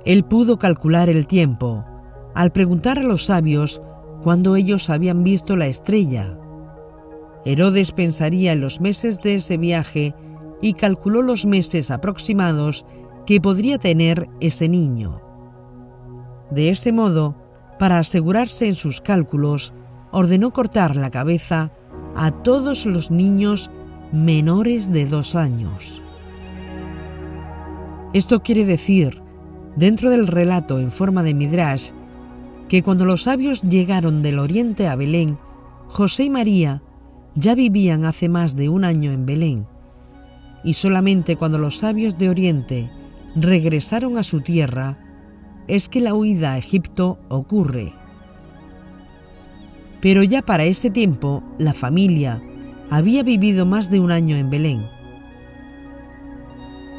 Él pudo calcular el tiempo al preguntar a los sabios cuándo ellos habían visto la estrella. Herodes pensaría en los meses de ese viaje y calculó los meses aproximados que podría tener ese niño. De ese modo, para asegurarse en sus cálculos, ordenó cortar la cabeza a todos los niños menores de 2 años. Esto quiere decir, dentro del relato en forma de Midrash, que cuando los sabios llegaron del Oriente a Belén, José y María ya vivían hace más de 1 año en Belén, y solamente cuando los sabios de Oriente regresaron a su tierra es que la huida a Egipto ocurre. Pero ya para ese tiempo la familia había vivido más de 1 año en Belén.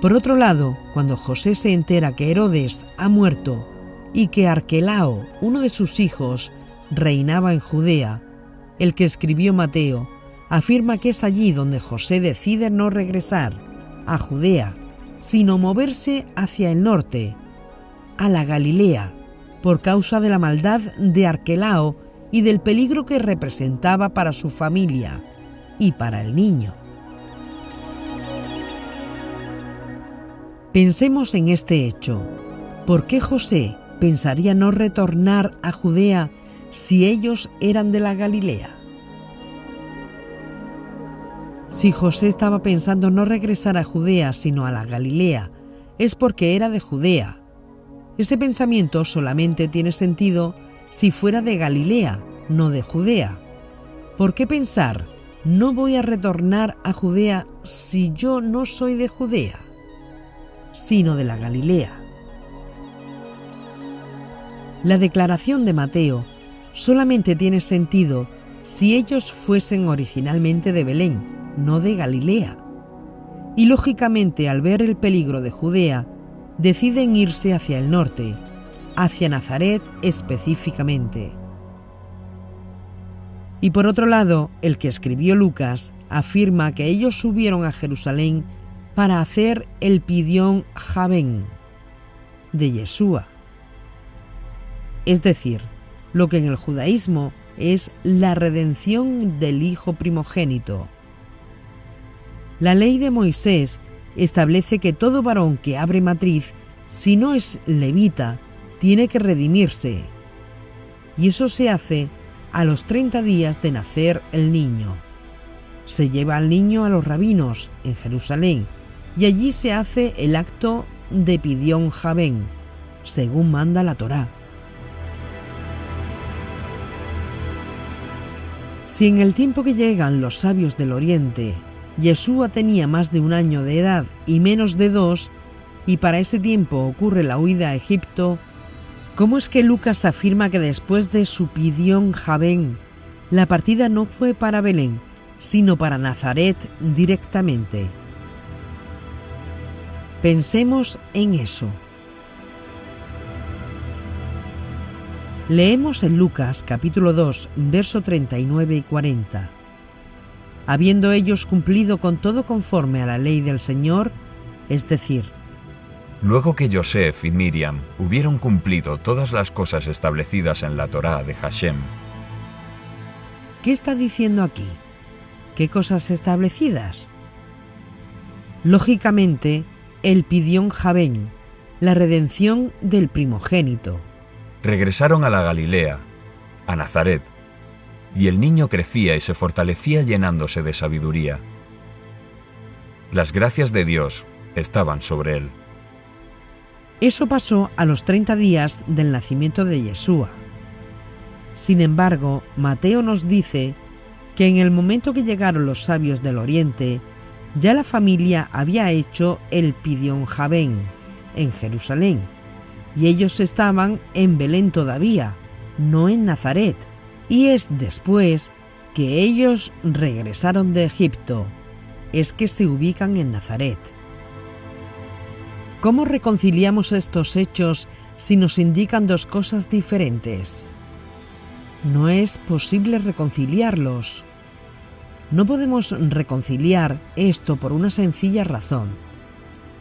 Por otro lado, cuando José se entera que Herodes ha muerto y que Arquelao, uno de sus hijos, reinaba en Judea, el que escribió Mateo afirma que es allí donde José decide no regresar a Judea, sino moverse hacia el norte, a la Galilea, por causa de la maldad de Arquelao y del peligro que representaba para su familia y para el niño. Pensemos en este hecho. ¿Por qué José pensaría no retornar a Judea si ellos eran de la Galilea? Si José estaba pensando no regresar a Judea sino a la Galilea, es porque era de Judea. Ese pensamiento solamente tiene sentido si fuera de Galilea, no de Judea. ¿Por qué pensar, no voy a retornar a Judea si yo no soy de Judea, sino de la Galilea? La declaración de Mateo solamente tiene sentido si ellos fuesen originalmente de Belén, no de Galilea. Y lógicamente, al ver el peligro de Judea, deciden irse hacia el norte, hacia Nazaret específicamente. Y por otro lado, el que escribió Lucas afirma que ellos subieron a Jerusalén para hacer el Pidión Javén de Yeshua, es decir, lo que en el judaísmo es la redención del hijo primogénito. La ley de Moisés establece que todo varón que abre matriz, si no es levita, tiene que redimirse. Y eso se hace a los 30 días de nacer el niño. Se lleva al niño a los rabinos en Jerusalén y allí se hace el acto de Pidión Javén, según manda la Torá. Si en el tiempo que llegan los sabios del Oriente, Yeshua tenía más de 1 año de edad y menos de 2, y para ese tiempo ocurre la huida a Egipto, ¿cómo es que Lucas afirma que después de su Pidión Javén, la partida no fue para Belén, sino para Nazaret directamente? Pensemos en eso. Leemos en Lucas capítulo 2, verso 39 y 40. Habiendo ellos cumplido con todo conforme a la ley del Señor, es decir,
luego que Yosef y Miriam hubieron cumplido todas las cosas establecidas en la Torá de Hashem.
¿Qué está diciendo aquí? ¿Qué cosas establecidas? Lógicamente, el Pidión Javén, la redención del primogénito.
Regresaron a la Galilea, a Nazaret, y el niño crecía y se fortalecía llenándose de sabiduría. Las gracias de Dios estaban sobre él.
Eso pasó a los 30 días del nacimiento de Yeshua. Sin embargo, Mateo nos dice que en el momento que llegaron los sabios del Oriente, ya la familia había hecho el Pidión Javén en Jerusalén, y ellos estaban en Belén todavía, no en Nazaret, y es después que ellos regresaron de Egipto, es que se ubican en Nazaret. ¿Cómo reconciliamos estos hechos si nos indican dos cosas diferentes? No es posible reconciliarlos. No podemos reconciliar esto por una sencilla razón.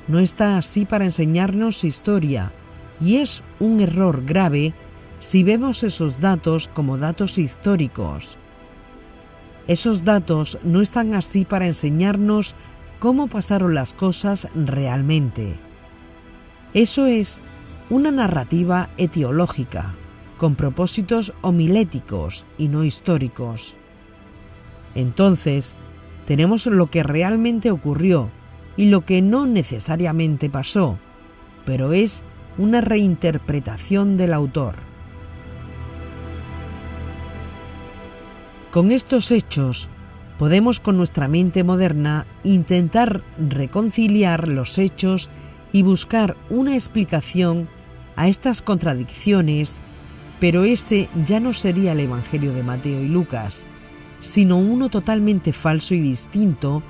No está así para enseñarnos historia, y es un error grave si vemos esos datos como datos históricos. Esos datos no están así para enseñarnos cómo pasaron las cosas realmente. Eso es una narrativa etiológica, con propósitos homiléticos y no históricos. Entonces, tenemos lo que realmente ocurrió y lo que no necesariamente pasó, pero es una reinterpretación del autor. Con estos hechos, podemos con nuestra mente moderna intentar reconciliar los hechos y buscar una explicación a estas contradicciones, pero ese ya no sería el Evangelio de Mateo y Lucas, sino uno totalmente falso y distinto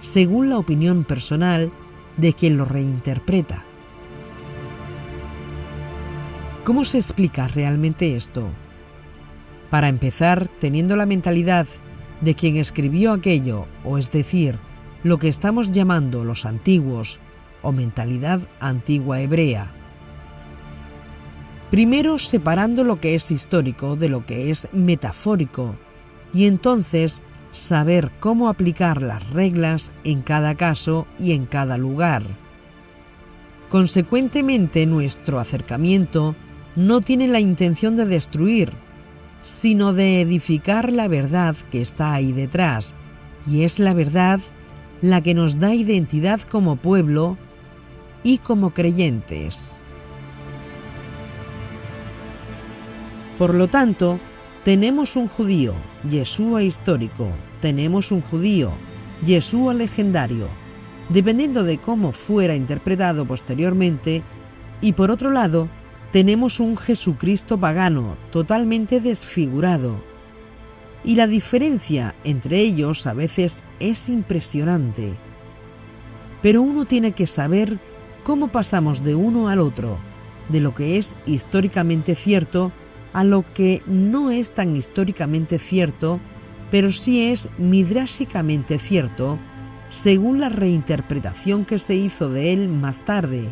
según la opinión personal de quien lo reinterpreta. ¿Cómo se explica realmente esto? Para empezar, teniendo la mentalidad de quien escribió aquello, o es decir, lo que estamos llamando los antiguos, o mentalidad antigua hebrea. Primero, separando lo que es histórico de lo que es metafórico, y entonces saber cómo aplicar las reglas en cada caso y en cada lugar. Consecuentemente, nuestro acercamiento no tiene la intención de destruir, sino de edificar la verdad que está ahí detrás, y es la verdad la que nos da identidad como pueblo y como creyentes. Por lo tanto, tenemos un judío, Yeshua histórico, tenemos un judío, Yeshua legendario, dependiendo de cómo fuera interpretado posteriormente, y por otro lado, tenemos un Jesucristo pagano, totalmente desfigurado. Y la diferencia entre ellos a veces es impresionante. Pero uno tiene que saber cómo pasamos de uno al otro, de lo que es históricamente cierto a lo que no es tan históricamente cierto, pero sí es midráshicamente cierto, según la reinterpretación que se hizo de él más tarde,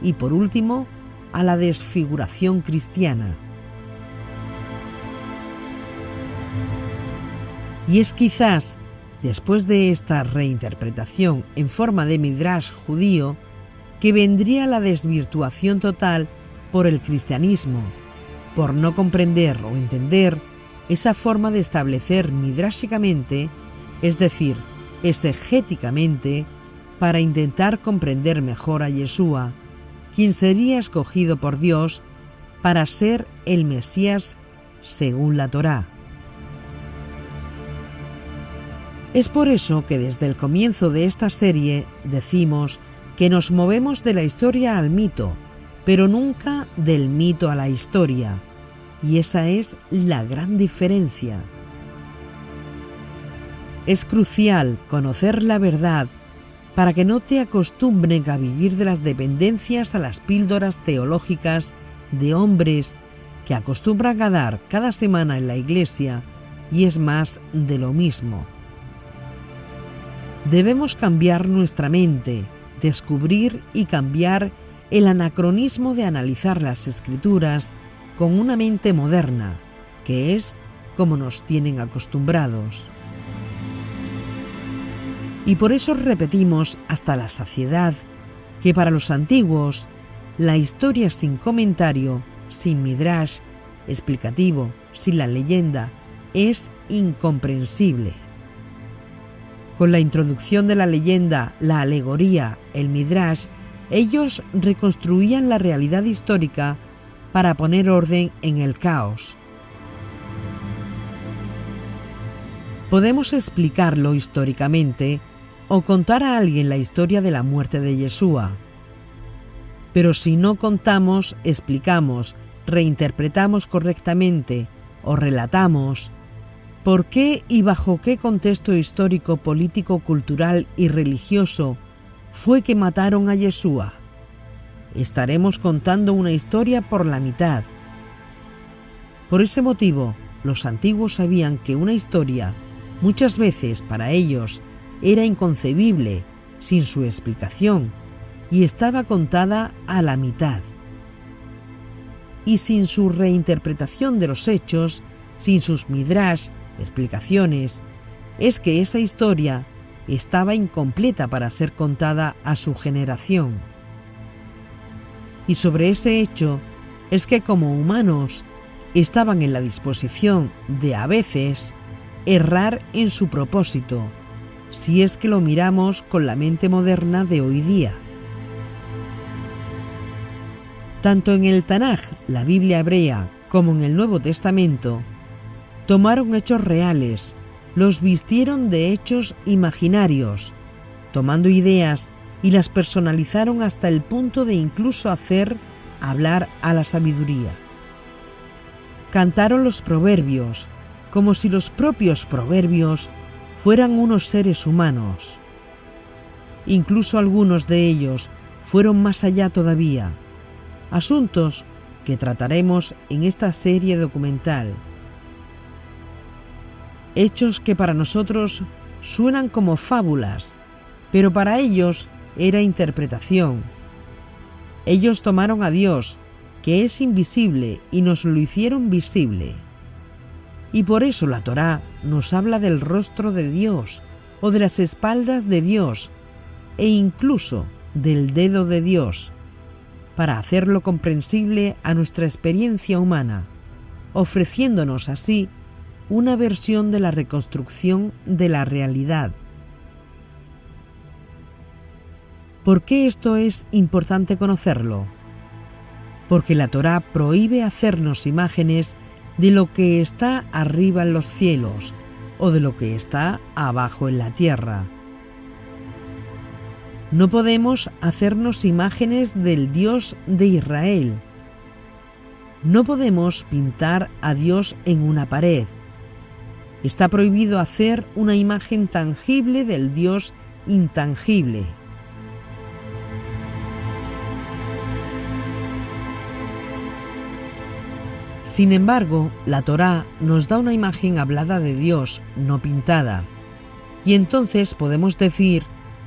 y por último, a la desfiguración cristiana. Y es quizás después de esta reinterpretación en forma de midrash judío, que vendría la desvirtuación total por el cristianismo, por no comprender o entender esa forma de establecer midrashicamente, es decir, exegéticamente, para intentar comprender mejor a Yeshua, quien sería escogido por Dios para ser el Mesías según la Torá. Es por eso que desde el comienzo de esta serie decimos que nos movemos de la historia al mito, pero nunca del mito a la historia, y esa es la gran diferencia. Es crucial conocer la verdad para que no te acostumbren a vivir de las dependencias a las píldoras teológicas de hombres que acostumbran a dar cada semana en la iglesia, y es más de lo mismo. Debemos cambiar nuestra mente, descubrir y cambiar el anacronismo de analizar las Escrituras con una mente moderna, que es como nos tienen acostumbrados. Y por eso repetimos hasta la saciedad que para los antiguos la historia sin comentario, sin midrash explicativo, sin la leyenda, es incomprensible. Con la introducción de la leyenda, la alegoría, el midrash, ellos reconstruían la realidad histórica para poner orden en el caos. Podemos explicarlo históricamente o contar a alguien la historia de la muerte de Yeshua. Pero si no contamos, explicamos, reinterpretamos correctamente o relatamos, ¿por qué y bajo qué contexto histórico, político, cultural y religioso fue que mataron a Yeshua? Estaremos contando una historia por la mitad. Por ese motivo, los antiguos sabían que una historia, muchas veces para ellos, era inconcebible sin su explicación y estaba contada a la mitad. Y sin su reinterpretación de los hechos, sin sus midrash, explicaciones, es que esa historia estaba incompleta para ser contada a su generación. Y sobre ese hecho es que como humanos estaban en la disposición de a veces errar en su propósito, si es que lo miramos con la mente moderna de hoy día. Tanto en el Tanaj, la Biblia hebrea, como en el Nuevo Testamento, tomaron hechos reales, los vistieron de hechos imaginarios, tomando ideas y las personalizaron hasta el punto de incluso hacer hablar a la sabiduría. Cantaron los proverbios, como si los propios proverbios fueran unos seres humanos. Incluso algunos de ellos fueron más allá todavía, asuntos que trataremos en esta serie documental. Hechos que para nosotros suenan como fábulas, pero para ellos era interpretación. Ellos tomaron a Dios, que es invisible, y nos lo hicieron visible. Y por eso la Torá nos habla del rostro de Dios, o de las espaldas de Dios, e incluso del dedo de Dios, para hacerlo comprensible a nuestra experiencia humana, ofreciéndonos así una versión de la reconstrucción de la realidad. ¿Por qué esto es importante conocerlo? Porque la Torá prohíbe hacernos imágenes de lo que está arriba en los cielos o de lo que está abajo en la tierra. No podemos hacernos imágenes del Dios de Israel. No podemos pintar a Dios en una pared. Está prohibido hacer una imagen tangible del Dios intangible. Sin embargo, la Torá nos da una imagen hablada de Dios, no pintada. Y entonces podemos decir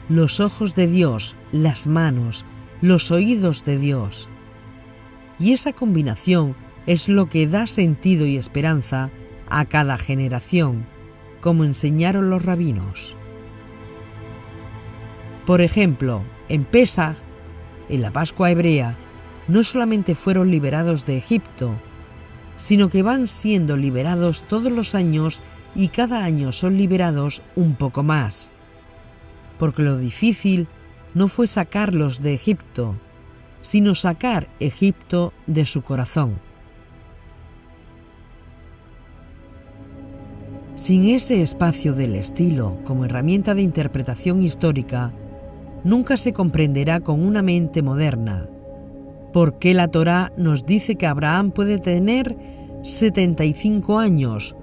los ojos de Dios, las manos, los oídos de Dios. Y esa combinación es lo que da sentido y esperanza a cada generación, como enseñaron los rabinos. Por ejemplo, en Pesaj, en la Pascua hebrea, no solamente fueron liberados de Egipto, sino que van siendo liberados todos los años y cada año son liberados un poco más, porque lo difícil no fue sacarlos de Egipto, sino sacar Egipto de su corazón. Sin ese espacio del estilo como herramienta de interpretación histórica, nunca se comprenderá con una mente moderna por qué la Torá nos dice que Abraham puede tener 75 años,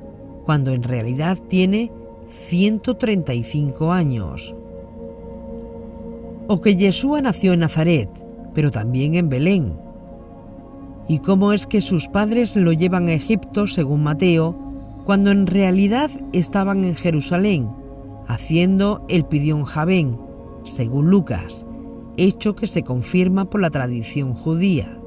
cuando en realidad tiene 135 años. O que Yeshua nació en Nazaret, pero también en Belén. ¿Y cómo es que sus padres lo llevan a Egipto, según Mateo, cuando en realidad estaban en Jerusalén, haciendo el Pidión Javén, según Lucas, hecho que se confirma por la tradición judía?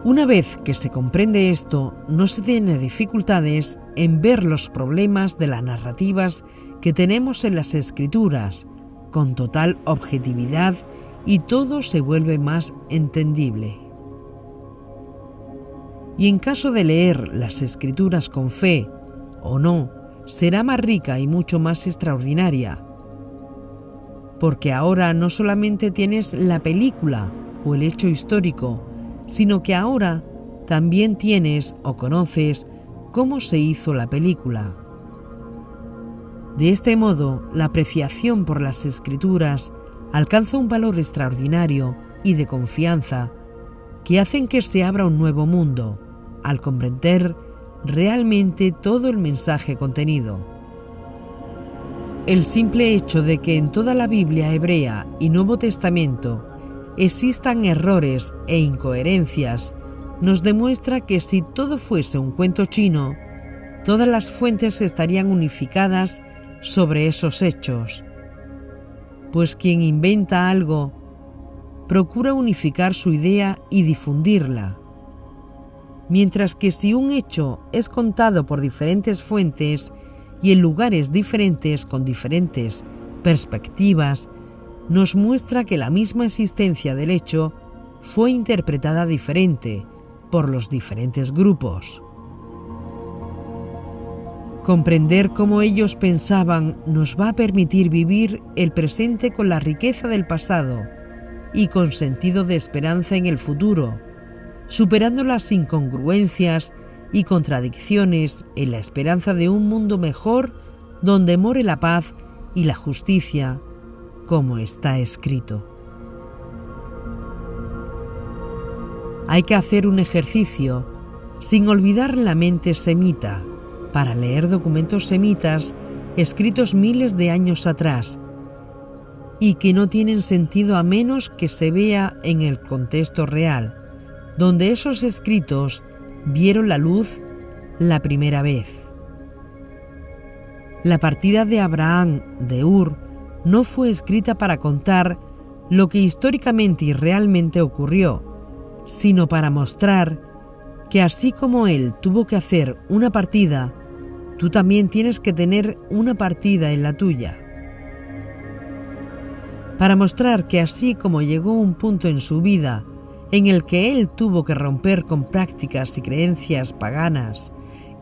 Una vez que se comprende esto, no se tiene dificultades en ver los problemas de las narrativas que tenemos en las Escrituras, con total objetividad, y todo se vuelve más entendible. Y en caso de leer las Escrituras con fe o no, será más rica y mucho más extraordinaria, porque ahora no solamente tienes la película o el hecho histórico, sino que ahora también tienes o conoces cómo se hizo la película. De este modo, la apreciación por las Escrituras alcanza un valor extraordinario y de confianza que hacen que se abra un nuevo mundo al comprender realmente todo el mensaje contenido. El simple hecho de que en toda la Biblia hebrea y Nuevo Testamento existan errores e incoherencias nos demuestra que si todo fuese un cuento chino, todas las fuentes estarían unificadas sobre esos hechos. Pues quien inventa algo procura unificar su idea y difundirla, mientras que si un hecho es contado por diferentes fuentes y en lugares diferentes con diferentes perspectivas, nos muestra que la misma existencia del hecho fue interpretada diferente por los diferentes grupos. Comprender cómo ellos pensaban nos va a permitir vivir el presente con la riqueza del pasado y con sentido de esperanza en el futuro, superando las incongruencias y contradicciones en la esperanza de un mundo mejor donde more la paz y la justicia, como está escrito. Hay que hacer un ejercicio sin olvidar la mente semita para leer documentos semitas escritos miles de años atrás y que no tienen sentido a menos que se vea en el contexto real, donde esos escritos vieron la luz la primera vez. La partida de Abraham de Ur no fue escrita para contar lo que históricamente y realmente ocurrió, sino para mostrar que así como él tuvo que hacer una partida, tú también tienes que tener una partida en la tuya. Para mostrar que así como llegó un punto en su vida en el que él tuvo que romper con prácticas y creencias paganas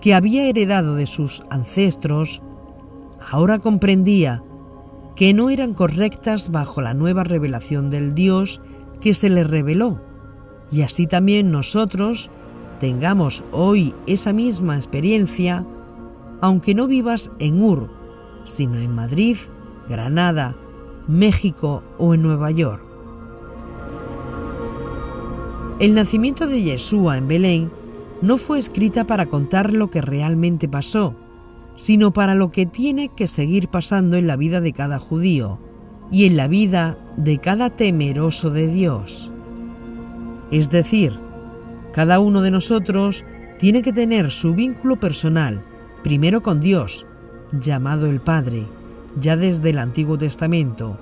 que había heredado de sus ancestros, ahora comprendía que no eran correctas bajo la nueva revelación del Dios que se le reveló, y así también nosotros tengamos hoy esa misma experiencia, aunque no vivas en Ur, sino en Madrid, Granada, México o en Nueva York. El nacimiento de Yeshua en Belén no fue escrita para contar lo que realmente pasó, sino para lo que tiene que seguir pasando en la vida de cada judío y en la vida de cada temeroso de Dios. Es decir, cada uno de nosotros tiene que tener su vínculo personal, primero con Dios, llamado el Padre, ya desde el Antiguo Testamento,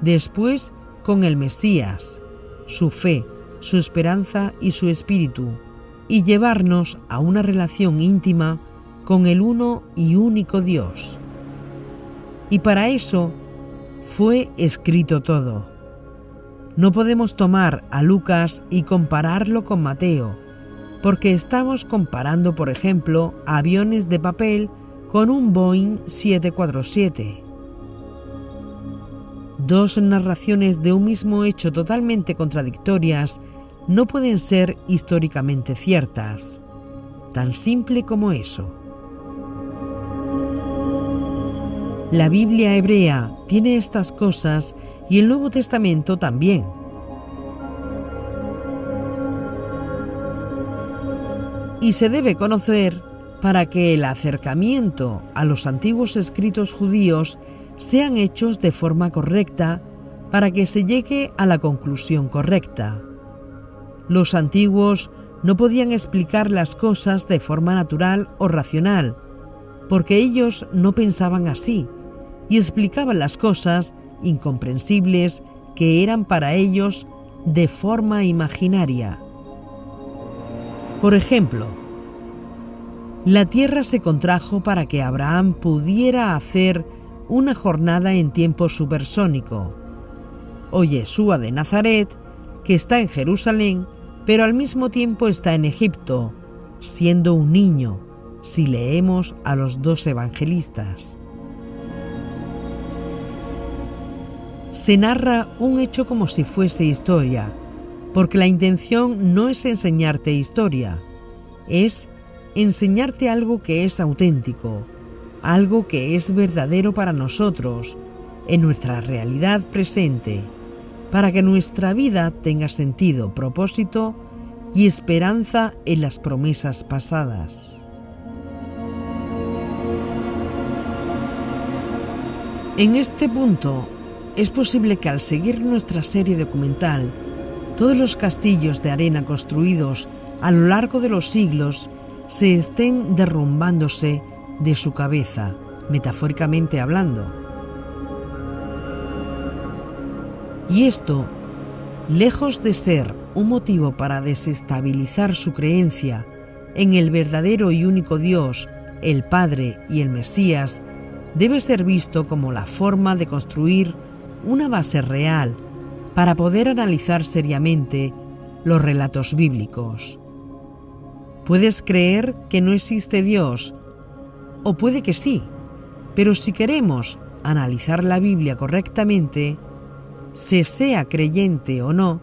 después con el Mesías, su fe, su esperanza y su espíritu, y llevarnos a una relación íntima con el uno y único Dios. Y para eso fue escrito todo. No podemos tomar a Lucas y compararlo con Mateo, porque estamos comparando, por ejemplo, aviones de papel con un Boeing 747. Dos narraciones de un mismo hecho totalmente contradictorias no pueden ser históricamente ciertas. Tan simple como eso. La Biblia hebrea tiene estas cosas y el Nuevo Testamento también. Y se debe conocer para que el acercamiento a los antiguos escritos judíos sean hechos de forma correcta, para que se llegue a la conclusión correcta. Los antiguos no podían explicar las cosas de forma natural o racional, porque ellos no pensaban así, y explicaban las cosas incomprensibles que eran para ellos de forma imaginaria. Por ejemplo, la tierra se contrajo para que Abraham pudiera hacer una jornada en tiempo supersónico, o Yeshua de Nazaret, que está en Jerusalén, pero al mismo tiempo está en Egipto, siendo un niño, si leemos a los dos evangelistas. Se narra un hecho como si fuese historia, porque la intención no es enseñarte historia, es enseñarte algo que es auténtico, algo que es verdadero para nosotros, en nuestra realidad presente, para que nuestra vida tenga sentido, propósito y esperanza en las promesas pasadas. En este punto, es posible que al seguir nuestra serie documental, todos los castillos de arena construidos a lo largo de los siglos se estén derrumbándose de su cabeza, metafóricamente hablando. Y esto, lejos de ser un motivo para desestabilizar su creencia en el verdadero y único Dios, el Padre y el Mesías, debe ser visto como la forma de construir una base real para poder analizar seriamente los relatos bíblicos. Puedes creer que no existe Dios, o puede que sí, pero si queremos analizar la Biblia correctamente, se sea creyente o no,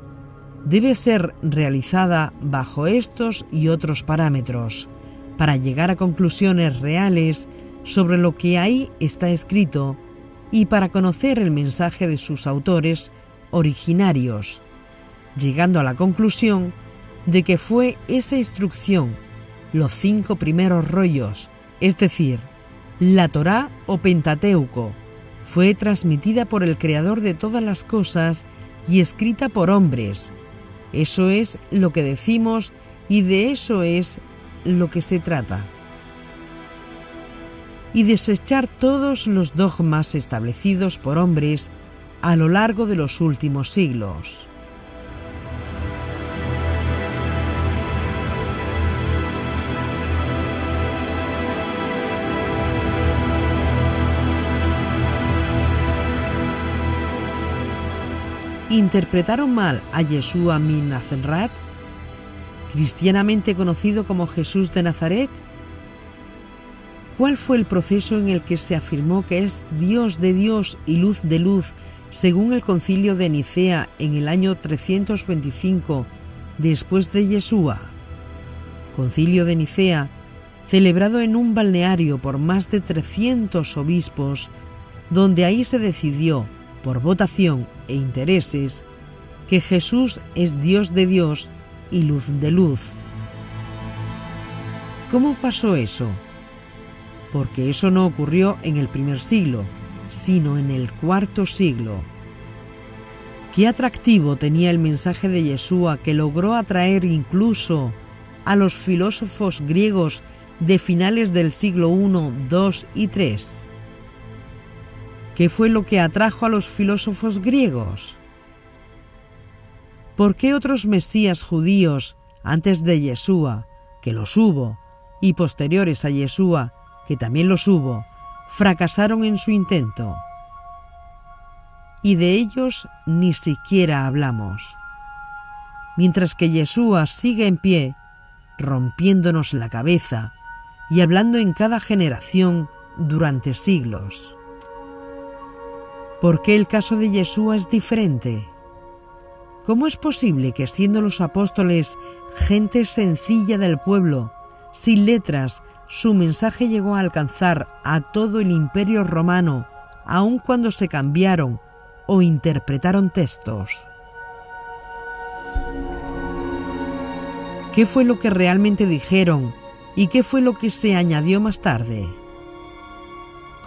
debe ser realizada bajo estos y otros parámetros, para llegar a conclusiones reales sobre lo que ahí está escrito y para conocer el mensaje de sus autores originarios, llegando a la conclusión de que fue esa instrucción, los 5 primeros rollos, es decir, la Torá o Pentateuco, fue transmitida por el Creador de todas las cosas y escrita por hombres. Eso es lo que decimos y de eso es lo que se trata. Y desechar todos los dogmas establecidos por hombres a lo largo de los últimos siglos. ¿Interpretaron mal a Yeshua min Nazaret, cristianamente conocido como Jesús de Nazaret? ¿Cuál fue el proceso en el que se afirmó que es Dios de Dios y luz de luz, según el Concilio de Nicea en el año 325 después de Yeshua? Concilio de Nicea, celebrado en un balneario por más de 300 obispos, donde ahí se decidió, por votación e intereses, que Jesús es Dios de Dios y luz de luz. ¿Cómo pasó eso? Porque eso no ocurrió en el primer siglo, sino en el cuarto siglo. Qué atractivo tenía el mensaje de Yeshua, que logró atraer incluso a los filósofos griegos de finales del siglo I, II y III. ¿Qué fue lo que atrajo a los filósofos griegos? ¿Por qué otros mesías judíos antes de Yeshua, que los hubo, y posteriores a Yeshua, que también los hubo, fracasaron en su intento. Y de ellos ni siquiera hablamos. Mientras que Yeshua sigue en pie, rompiéndonos la cabeza y hablando en cada generación durante siglos. ¿Por qué el caso de Yeshua es diferente? ¿Cómo es posible que, siendo los apóstoles gente sencilla del pueblo, sin letras, su mensaje llegó a alcanzar a todo el Imperio Romano, aun cuando se cambiaron o interpretaron textos? ¿Qué fue lo que realmente dijeron y qué fue lo que se añadió más tarde?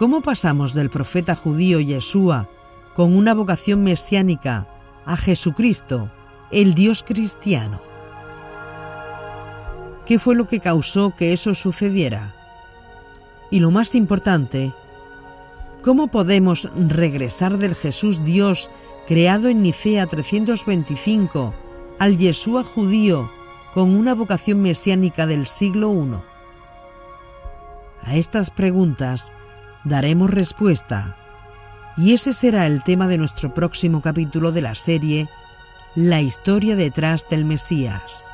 ¿Cómo pasamos del profeta judío Yeshua, con una vocación mesiánica, a Jesucristo, el Dios cristiano? ¿Qué fue lo que causó que eso sucediera? Y lo más importante, ¿cómo podemos regresar del Jesús Dios creado en Nicea 325 al Yeshua judío con una vocación mesiánica del siglo I? A estas preguntas daremos respuesta, y ese será el tema de nuestro próximo capítulo de la serie La historia detrás del Mesías.